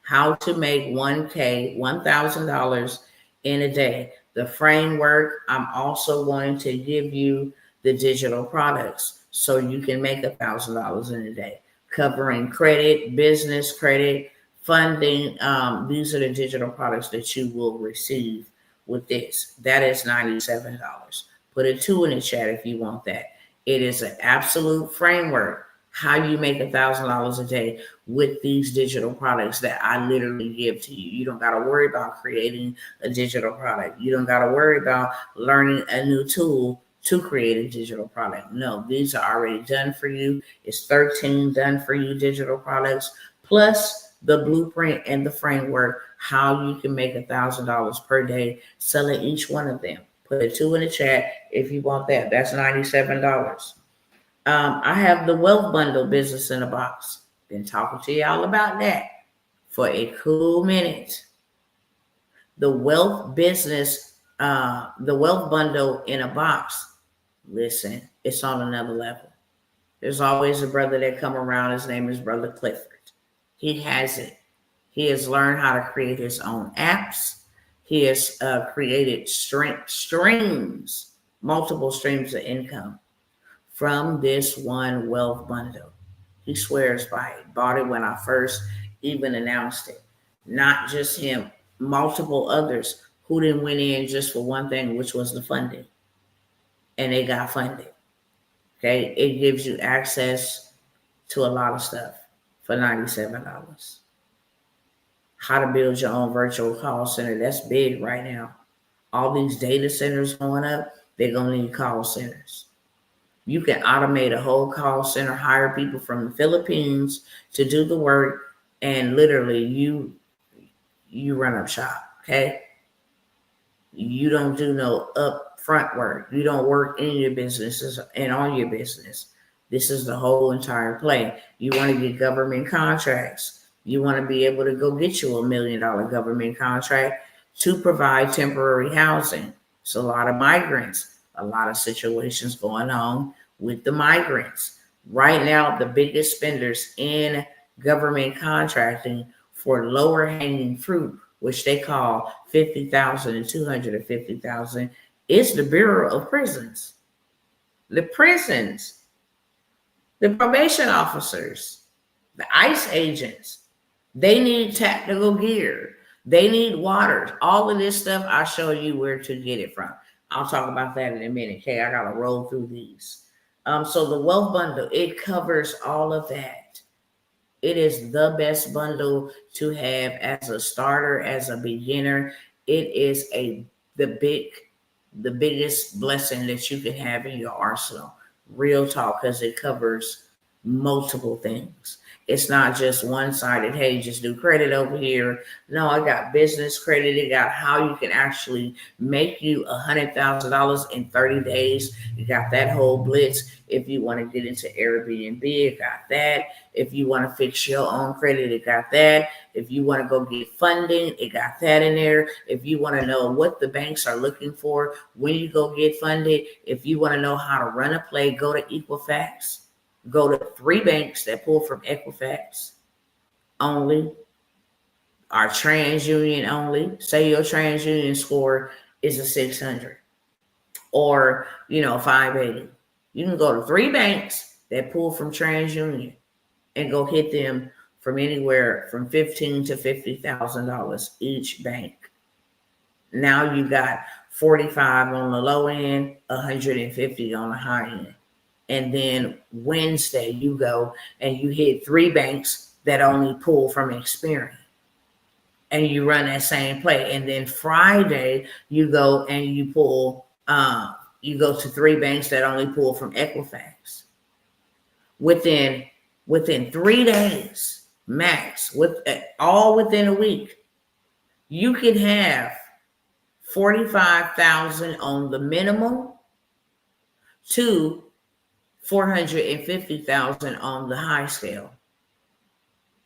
how to make 1K, $1,000 in a day, the framework. I'm also going to give you the digital products so you can make $1,000 in a day, covering credit, business credit, funding. These are the digital products that you will receive with this. That is $97. Put a 2 in the chat if you want that. It is an absolute framework how you make $1,000 a day with these digital products that I literally give to you. You don't got to worry about creating a digital product. You don't got to worry about learning a new tool to create a digital product. No, these are already done for you. It's 13 done for you digital products, plus the blueprint and the framework, how you can make $1,000 per day selling each one of them. Put a 2 in the chat if you want that. That's $97. I have the Wealth Bundle Business in a Box. Been talking to y'all about that for a cool minute. The Wealth Bundle in a Box. Listen, it's on another level. There's always a brother that come around. His name is Brother Clifford. He has it. He has learned how to create his own apps. He has created streams, multiple streams of income from this one wealth bundle. He swears by it. Bought it when I first even announced it. Not just him, multiple others who then went in just for one thing, which was the funding. And they got funded. Okay, it gives you access to a lot of stuff for $97. How to build your own virtual call center. That's big right now. All these data centers going up, they're going to need call centers. You can automate a whole call center, hire people from the Philippines to do the work, and literally you run up shop, okay? You don't do no upfront work. You don't work in your businesses and on your business. This is the whole entire play. You want to get government contracts. You want to be able to go get you $1 million government contract to provide temporary housing. It's a lot of migrants, a lot of situations going on with the migrants. Right now, the biggest spenders in government contracting for lower hanging fruit, which they call 50,000 and 250,000, is the Bureau of Prisons. The prisons, the probation officers, the ICE agents, they need tactical gear. They need water. All of this stuff, I'll show you where to get it from. I'll talk about that in a minute. Okay, I got to roll through these. So the Wealth Bundle, it covers all of that. It is the best bundle to have as a starter, as a beginner. It is the biggest blessing that you can have in your arsenal. Real talk, because it covers multiple things. It's not just one-sided, hey, just do credit over here. No, I got business credit. It got how you can actually make you $100,000 in 30 days. You got that whole blitz. If you want to get into Airbnb, it got that. If you want to fix your own credit, it got that. If you want to go get funding, it got that in there. If you want to know what the banks are looking for when you go get funded, if you want to know how to run a play, go to Equifax. Go to 3 banks that pull from Equifax only, or TransUnion only. Say your TransUnion score is a 600 or 580. You can go to 3 banks that pull from TransUnion and go hit them from anywhere from $15,000 to $50,000 each bank. Now you got 45 on the low end, 150 on the high end. And then Wednesday, you go and you hit 3 banks that only pull from Experian. And you run that same play. And then Friday, you go and you pull, you go to 3 banks that only pull from Equifax. Within 3 days, max, all within a week, you can have 45,000 on the minimum to 450,000 on the high scale,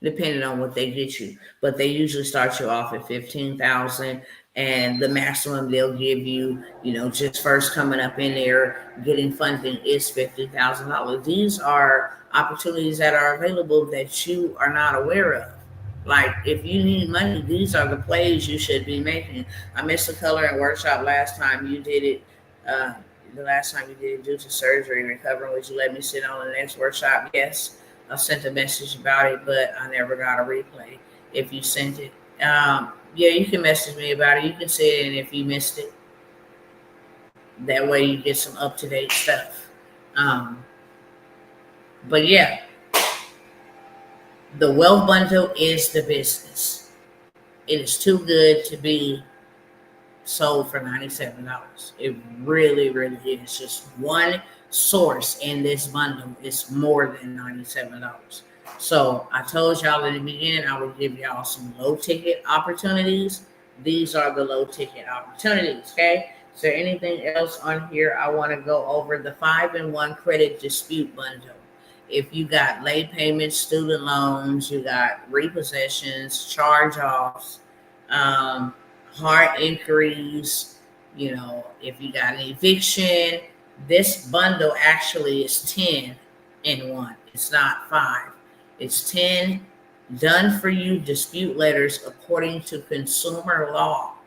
depending on what they get you. But they usually start you off at 15,000, and the maximum they'll give you, just first coming up in there, getting funding is $50,000. These are opportunities that are available that you are not aware of. Like, if you need money, these are the plays you should be making. I missed a coloring workshop last time you did it. The last time you did it due to surgery and recovering, would you let me sit on the next workshop? Yes. I sent a message about it, but I never got a replay. if you sent it. Yeah, you can message me about it. You can say it, and if you missed it, that way you get some up-to-date stuff. But yeah, the wealth bundle is the business. It is too good to be sold for $97. It really, really is. Just one source in this bundle is more than $97. So I told y'all in the beginning I would give y'all some low ticket opportunities. These are the low ticket opportunities. Okay. Is there anything else on here I want to go over? The 5-in-1 credit dispute bundle. If you got late payments, student loans, you got repossessions, charge offs, hard inquiries, if you got an eviction, this bundle actually is 10 in one. It's not 5. It's 10 done for you dispute letters according to consumer law,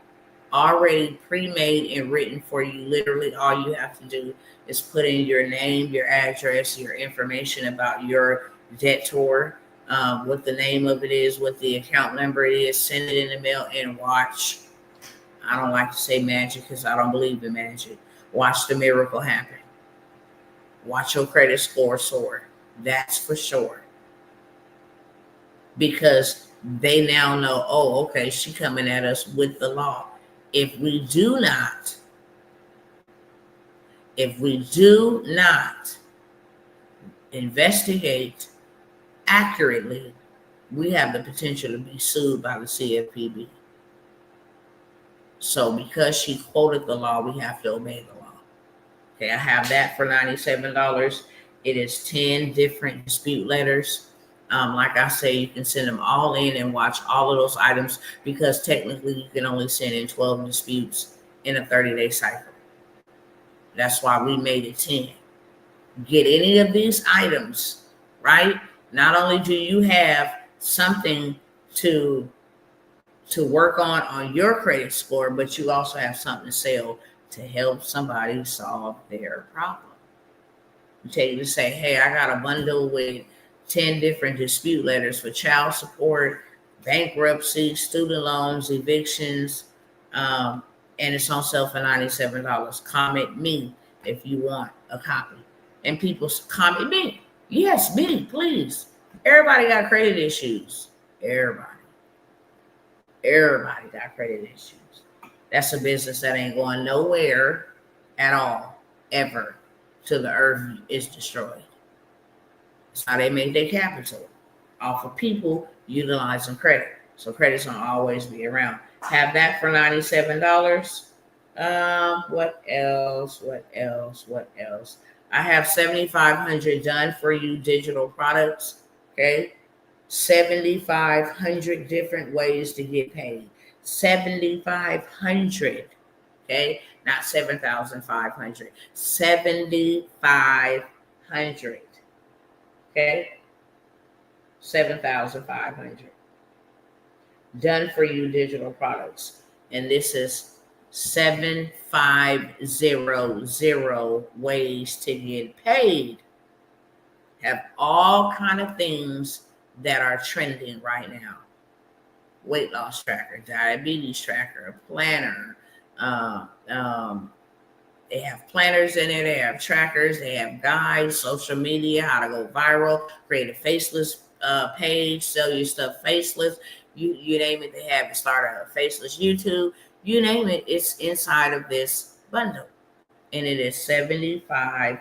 already pre-made and written for you. Literally all you have to do is put in your name, your address, your information about your debtor, what the name of it is, what the account number is, send it in the mail, and watch. I don't like to say magic because I don't believe in magic. Watch the miracle happen. Watch your credit score soar. That's for sure. Because they now know, oh, okay, she coming at us with the law. If we do not investigate accurately, we have the potential to be sued by the CFPB. So because she quoted the law, we have to obey the law. Okay, I have that for $97. It is 10 different dispute letters. Like I say, you can send them all in and watch all of those items, because technically you can only send in 12 disputes in a 30-day cycle. That's why we made it 10. Get any of these items, right? Not only do you have something to work on your credit score, but you also have something to sell to help somebody solve their problem. You take it to say, hey, I got a bundle with 10 different dispute letters for child support, bankruptcy, student loans, evictions, and it's on sale for $97. Comment me if you want a copy. And people comment me. Yes, me, please. Everybody got credit issues. Everybody got credit issues. That's a business that ain't going nowhere at all, ever, till the earth is destroyed. That's how they make their capital, off of people utilizing credit. So credit's gonna always be around. Have that for $97. What else? I have 7,500 done for you digital products. Okay. 7,500 different ways to get paid. 7,500. Okay. Not 7,500. 7,500. Okay. 7,500 done for you digital products. And this is 7,500 ways to get paid. Have all kind of things that are trending right now. Weight loss tracker, diabetes tracker, a planner. They have planners in there. They have trackers. They have guides, social media, how to go viral, create a faceless page, sell your stuff faceless. You name it, they have it. Start a faceless YouTube. You name it, it's inside of this bundle. And it is 75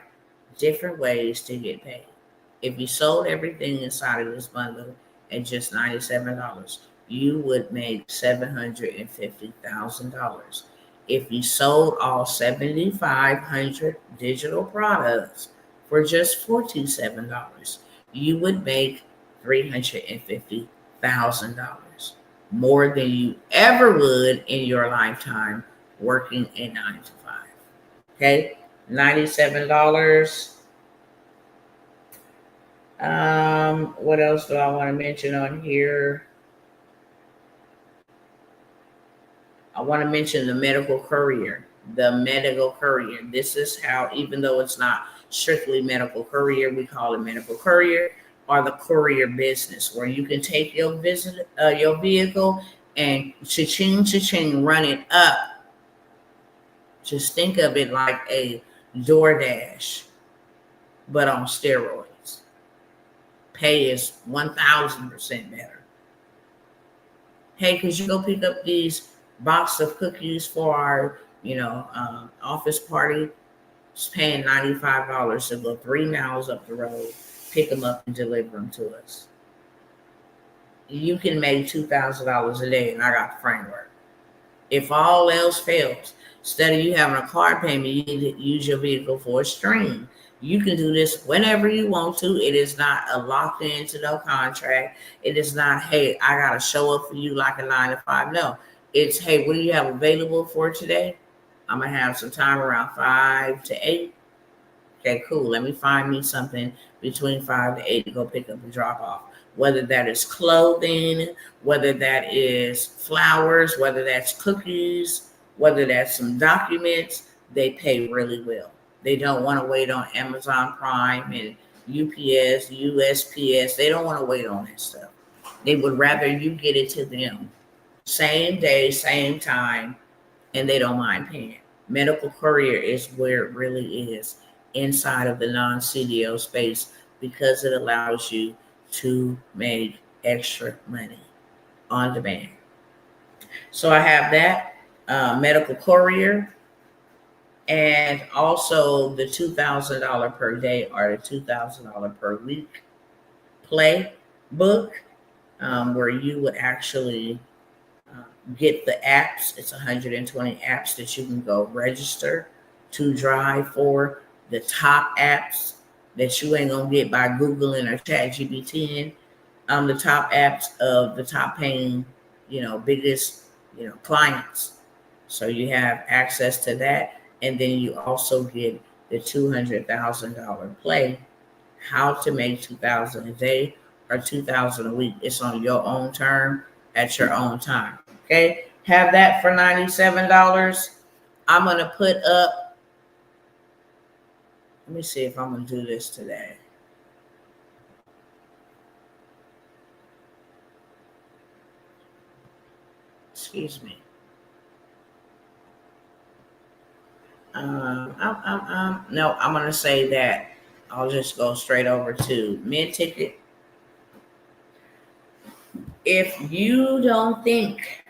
different ways to get paid. If you sold everything inside of this bundle at just $97, you would make $750,000. If you sold all 7,500 digital products for just $47, you would make $350,000, more than you ever would in your lifetime working a 9 to 5. Okay, $97. What else do I want to mention on here? I want to mention the medical courier. The medical courier. This is how, even though it's not strictly medical courier, we call it medical courier. or the courier business, where you can take your your vehicle and cha-ching, run it up. Just think of it like a DoorDash, but on steroids. Pay is 1,000% better. Hey, could you go pick up these box of cookies for our, office party? Just paying $95 to go 3 miles up the road, pick them up and deliver them to us. You can make $2,000 a day, and I got the framework. If all else fails, instead of you having a car payment, you need to use your vehicle for a stream. You can do this whenever you want to. It is not a locked into no contract. It is not, hey, I got to show up for you like a 9 to 5. No, it's, hey, what do you have available for today? I'm going to have some time around 5 to 8. Okay, cool. Let me find me something between 5 to 8 to go pick up and drop off. Whether that is clothing, whether that is flowers, whether that's cookies, whether that's some documents, they pay really well. They don't want to wait on Amazon Prime and UPS, USPS. They don't want to wait on that stuff. They would rather you get it to them same day, same time, and they don't mind paying. Medical courier is where it really is inside of the non-CDO space, because it allows you to make extra money on demand. So I have that medical courier, and also the $2,000 per day or the $2,000 per week Playbook, where you would actually get the apps. It's 120 apps that you can go register to drive for. The top apps that you ain't gonna get by Googling or ChatGPT, the top apps of the top paying, biggest, clients. So you have access to that, and then you also get the $200,000 play. How to make $2,000 a day or $2,000 a week. It's on your own term at your own time. Okay, have that for $97. I'm gonna put up. Let me see if I'm gonna do this today. Excuse me. No, I'm gonna say that. I'll just go straight over to mid ticket. If you don't think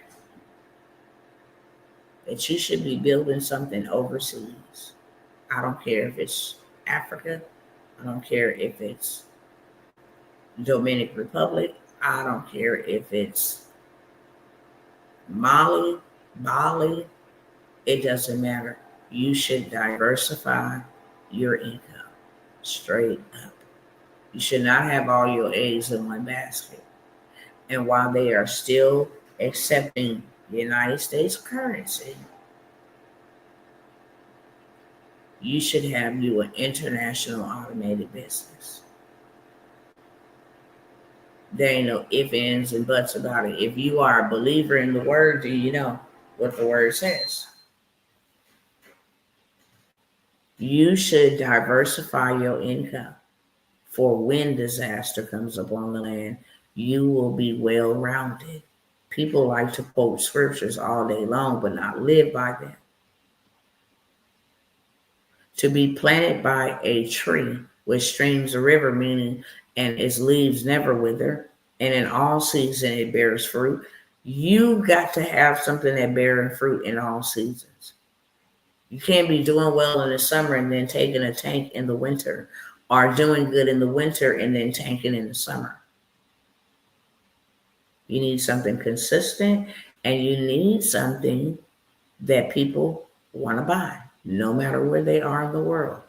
that you should be building something overseas, I don't care if it's Africa, I don't care if it's Dominican Republic, I don't care if it's Mali, Bali, it doesn't matter. You should diversify your income straight up. You should not have all your eggs in one basket. And while they are still accepting the United States currency, you should have you an international automated business. There ain't no ifs, ands, and buts about it. If you are a believer in the word, do you know what the word says? You should diversify your income, for when disaster comes upon the land, you will be well-rounded. People like to quote scriptures all day long, but not live by them. To be planted by a tree which streams a river, meaning, and its leaves never wither, and in all season it bears fruit. You got to have something that bears fruit in all seasons. You can't be doing well in the summer and then taking a tank in the winter, or doing good in the winter and then tanking in the summer. You need something consistent, and you need something that people want to buy, no matter where they are in the world.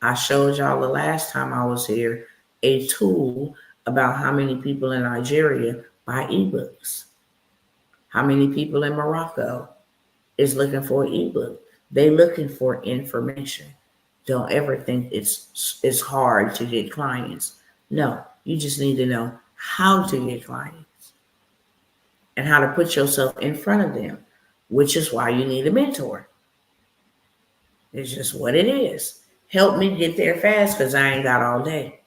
I showed y'all the last time I was here a tool about how many people in Nigeria buy ebooks. How many people in Morocco is looking for an ebook? They looking for information. Don't ever think it's hard to get clients. No, you just need to know how to get clients and how to put yourself in front of them, which is why you need a mentor. It's just what it is. Help me get there fast, because I ain't got all day.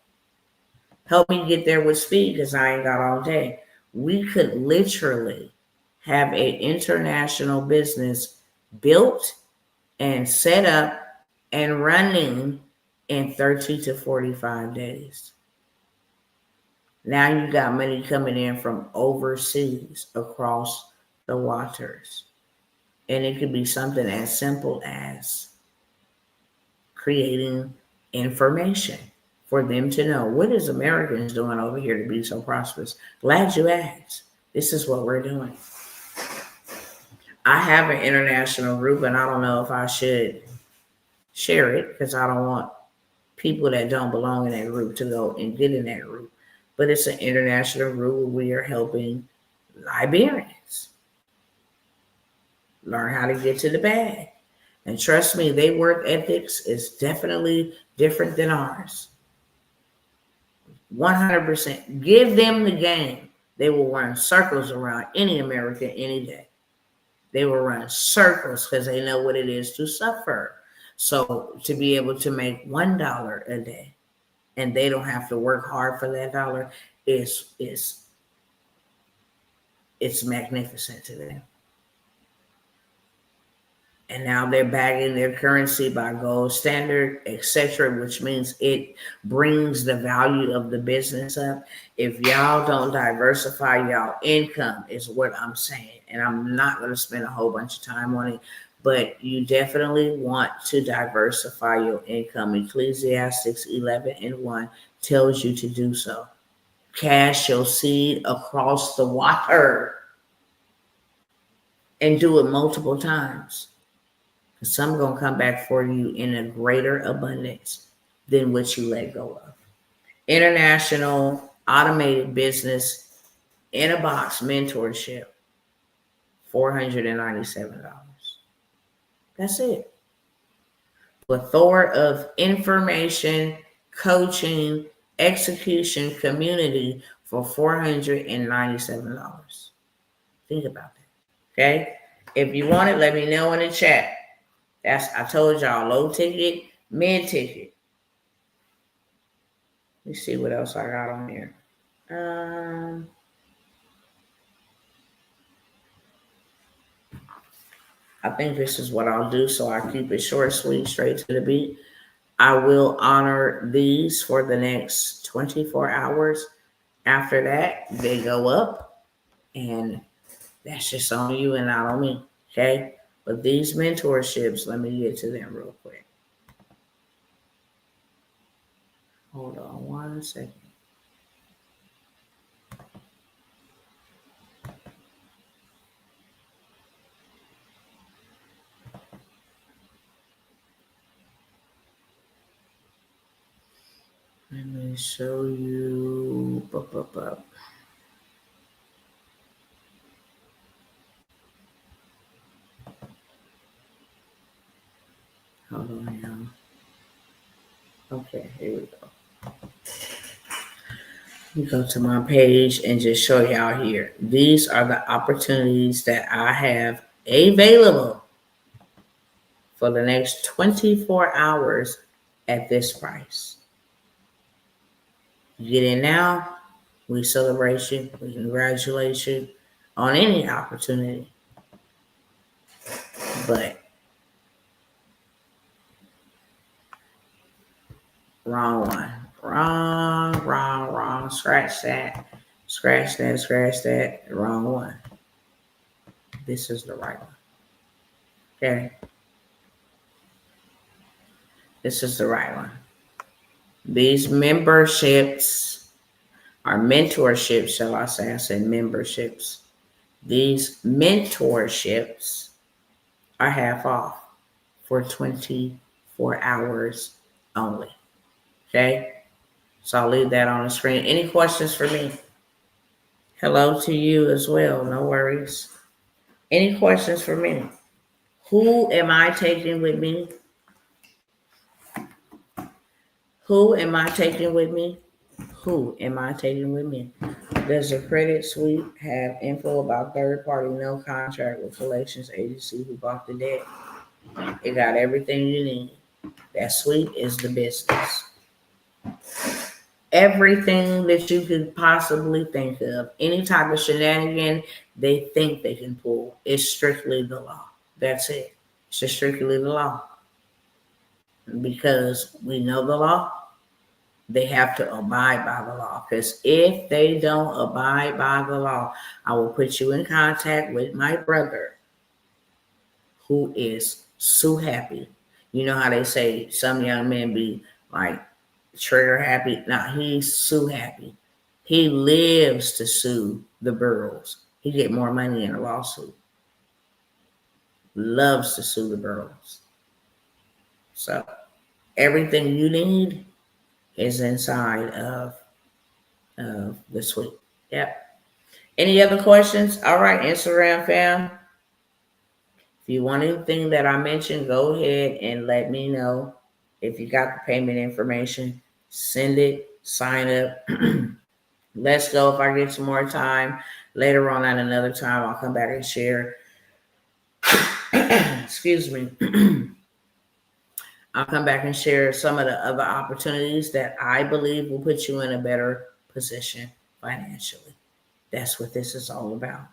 Help me get there with speed because I ain't got all day. We could literally have an international business built and set up and running in 30 to 45 days. Now you got money coming in from overseas across the waters. And it could be something as simple as creating information for them to know, what is Americans doing over here to be so prosperous? Glad you asked. This is what we're doing. I have an international group, and I don't know if I should share it because I don't want people that don't belong in that group to go and get in that group. But it's an international group where we are helping Liberians learn how to get to the bag. And trust me, their work ethics is definitely different than ours. 100%. Give them the game. They will run circles around any American any day. They will run circles because they know what it is to suffer. So to be able to make $1 a day and they don't have to work hard for that dollar is it's magnificent to them. And now they're bagging their currency by gold standard, etc., which means it brings the value of the business up. If y'all don't diversify y'all income, is what I'm saying. And I'm not going to spend a whole bunch of time on it, but you definitely want to diversify your income. Ecclesiastes 11:1 tells you to do so. Cast your seed across the water and do it multiple times. Some are going to come back for you in a greater abundance than what you let go of. International automated business in a box mentorship, $497. That's it. Plethora of information, coaching, execution, community for $497. Think about that. Okay? If you want it, let me know in the chat. I told y'all, low ticket, mid ticket. Let's see what else I got on here. I think this is what I'll do, so I keep it short, sweet, straight to the beat. I will honor these for the next 24 hours. After that, they go up, and that's just on you and not on me, okay? But these mentorships, let me get to them real quick. Hold on 1 second. Let me show you. Hold on, y'all. Okay, here we go. You go to my page and just show y'all here. These are the opportunities that I have available for the next 24 hours at this price. You get in now, we celebrate you, we congratulate you on any opportunity. But wrong one. Wrong. Scratch that. Wrong one. This is the right one. Okay. This is the right one. These memberships are mentorships, shall I say? I said memberships. These mentorships are half off for 24 hours only. Okay? So I'll leave that on the screen. Any questions for me? Hello to you as well. No worries. Any questions for me? Who am I taking with me? Who am I taking with me? Does the credit suite have info about third party no contract with collections agency who bought the debt? It got everything you need. That suite is the business. Everything that you could possibly think of, any type of shenanigan they think they can pull, is strictly the law. That's it. It's just strictly the law. Because we know the law, they have to abide by the law. Because if they don't abide by the law, I will put you in contact with my brother who is so happy. You know how they say some young men be like trigger happy? Now he's so happy. He lives to sue the boroughs. He get more money in a lawsuit. Loves to sue the boroughs. So everything you need is inside of the suite. Yep. Any other questions? All right, Instagram fam. If you want anything that I mentioned, go ahead and let me know. If you got the payment information, send it, sign up. Let's go. If I get some more time later on at another time, I'll come back and share. Excuse me. I'll come back and share some of the other opportunities that I believe will put you in a better position financially. That's what this is all about.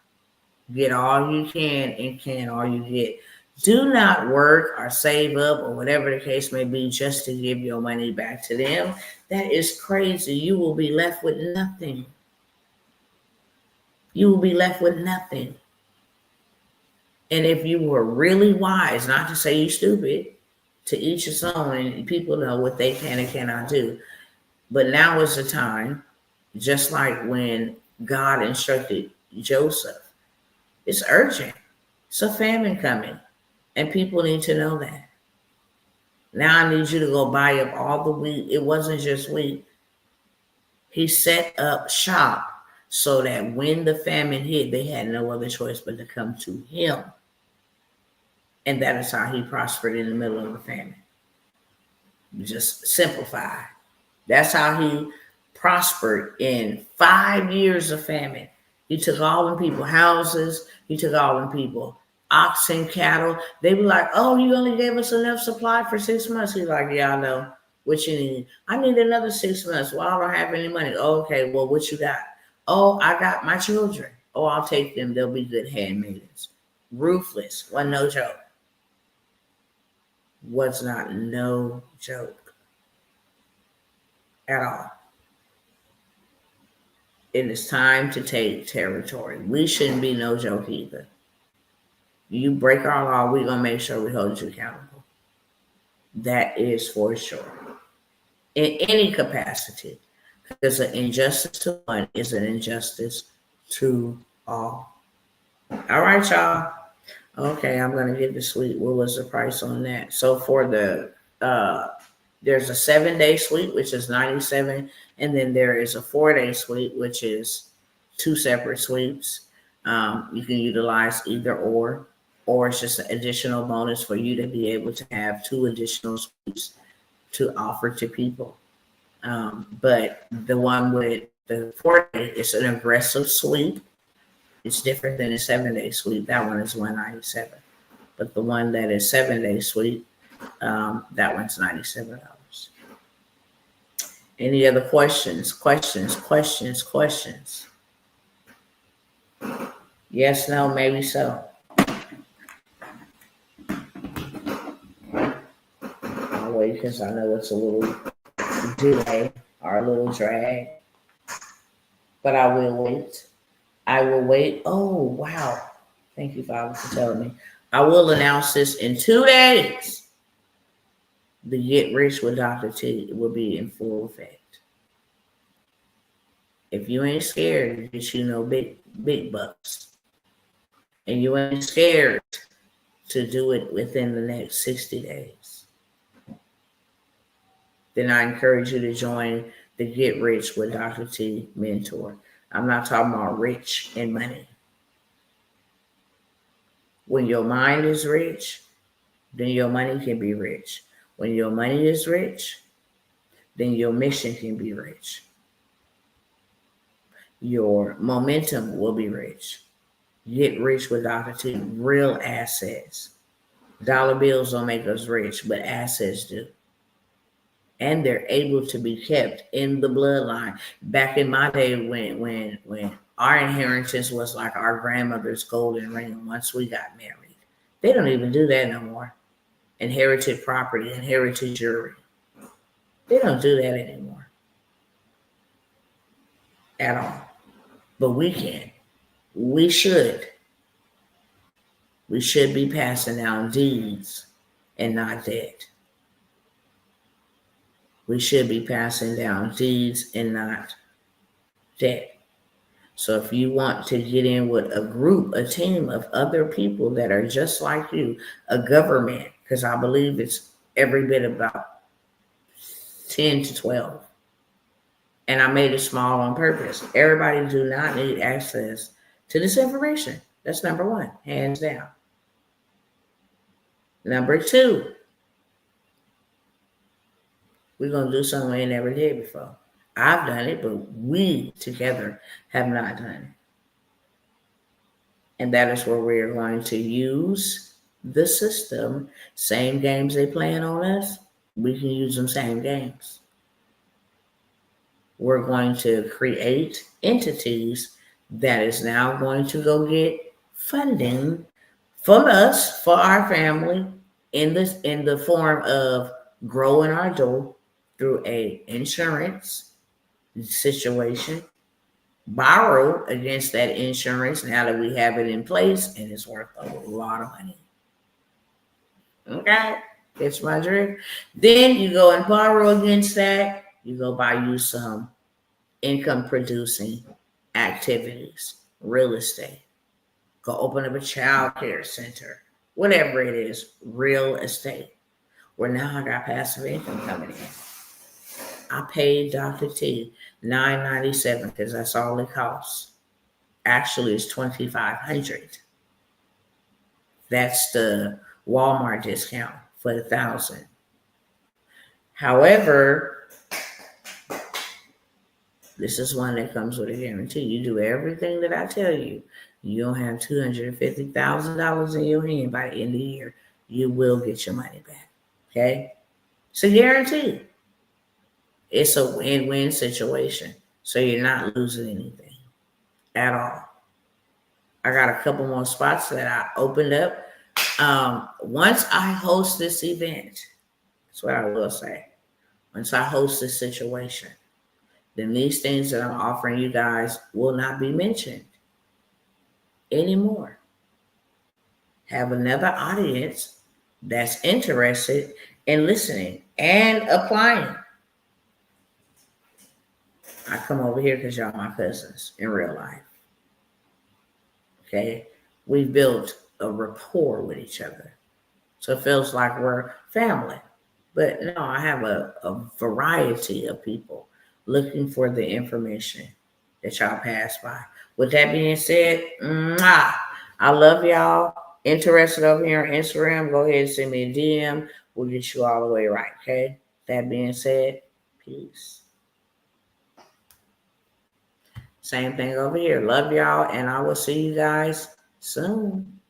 Get all you can and can all you get. Do not work or save up or whatever the case may be just to give your money back to them. That is crazy. You will be left with nothing. You will be left with nothing. And if you were really wise, not to say you stupid, to each his own, and people know what they can and cannot do. But now is the time, just like when God instructed Joseph. It's urgent. It's a famine coming. And people need to know that. Now I need you to go buy up all the wheat. It wasn't just wheat. He set up shop so that when the famine hit, they had no other choice but to come to him. And that is how he prospered in the middle of the famine. Just simplify. That's how he prospered in 5 years of famine. He took all the people houses. He took all the people oxen, cattle. They were like, oh, you only gave us enough supply for 6 months. He's like, yeah, I know. What you need? I need another 6 months. Well, I don't have any money. Oh, okay, well, what you got? Oh, I got my children. Oh, I'll take them. They'll be good handmaidens. Ruthless. Wasn't no joke. Was not no joke at all. It is time to take territory. We shouldn't be no joke either. You break our law, we're going to make sure we hold you accountable. That is for sure. In any capacity. Because an injustice to one is an injustice to all. All right, y'all. Okay, I'm going to get the suite. What was the price on that? So for the, there's a 7-day suite, which is $97. And then there is a 4-day suite, which is 2 separate suites. You can utilize either or it's just an additional bonus for you to be able to have 2 additional suites to offer to people. But the one with the 4-day is an aggressive suite. It's different than a 7-day suite. That one is $197. But the one that is 7-day suite, that one's $97. Any other questions? Yes, no, maybe so. I'll wait because I know it's a little delay or a little drag. But I will wait. Oh, wow. Thank you, Father, for telling me. I will announce this in 2 days. The Get Rich with Dr. T will be in full effect. If you ain't scared, get you know big bucks. And you ain't scared to do it within the next 60 days. Then I encourage you to join the Get Rich with Dr. T mentor. I'm not talking about rich in money. When your mind is rich, then your money can be rich. When your money is rich, then your mission can be rich. Your momentum will be rich. Get rich with Dr. T. Real assets. Dollar bills don't make us rich, but assets do. and they're able to be kept in the bloodline. Back in my day, when our inheritance was like our grandmother's golden ring once we got married, they don't even do that no more. Inherited property, inherited jewelry. They don't do that anymore at all. But we can. We should. We should be passing down deeds and not debt. We should be passing down deeds and not debt. So if you want to get in with a group, a team of other people that are just like you, a government, because I believe it's every bit about 10 to 12. And I made it small on purpose. Everybody do not need access to this information. That's number one, hands down. Number two, we're going to do something we ain't never did before. I've done it, but we together have not done it. And that is where we're going to use the system. Same games they playing on us, we can use them same games. We're going to create entities that is now going to go get funding from us, for our family, in the form of growing our dough through a insurance situation, borrow against that insurance now that we have it in place, and it's worth a lot of money. Okay, it's my drift. Then you go and borrow against that. You go buy you some income producing activities, real estate. Go open up a child care center, whatever it is, real estate. Where now I got passive income coming in. I paid Dr. T $9.97 because that's all it costs. Actually, it's $2,500. That's the Walmart discount for the 1,000. However, this is one that comes with a guarantee. You do everything that I tell you. You don't have $250,000 in your hand by the end of the year. You will get your money back. Okay? It's a guarantee. It's a win-win situation. So you're not losing anything at all. I got a couple more spots that I opened up. Once I host this event, that's what I will say. Once I host this situation, then these things that I'm offering you guys will not be mentioned anymore. Have another audience that's interested in listening and applying. I come over here because y'all my cousins in real life. Okay? We've built a rapport with each other. So it feels like we're family. But no, I have a variety of people looking for the information that y'all pass by. With that being said, I love y'all. Interested over here on Instagram, go ahead and send me a DM. We'll get you all the way right, okay? That being said, peace. Same thing over here. Love y'all, and I will see you guys soon.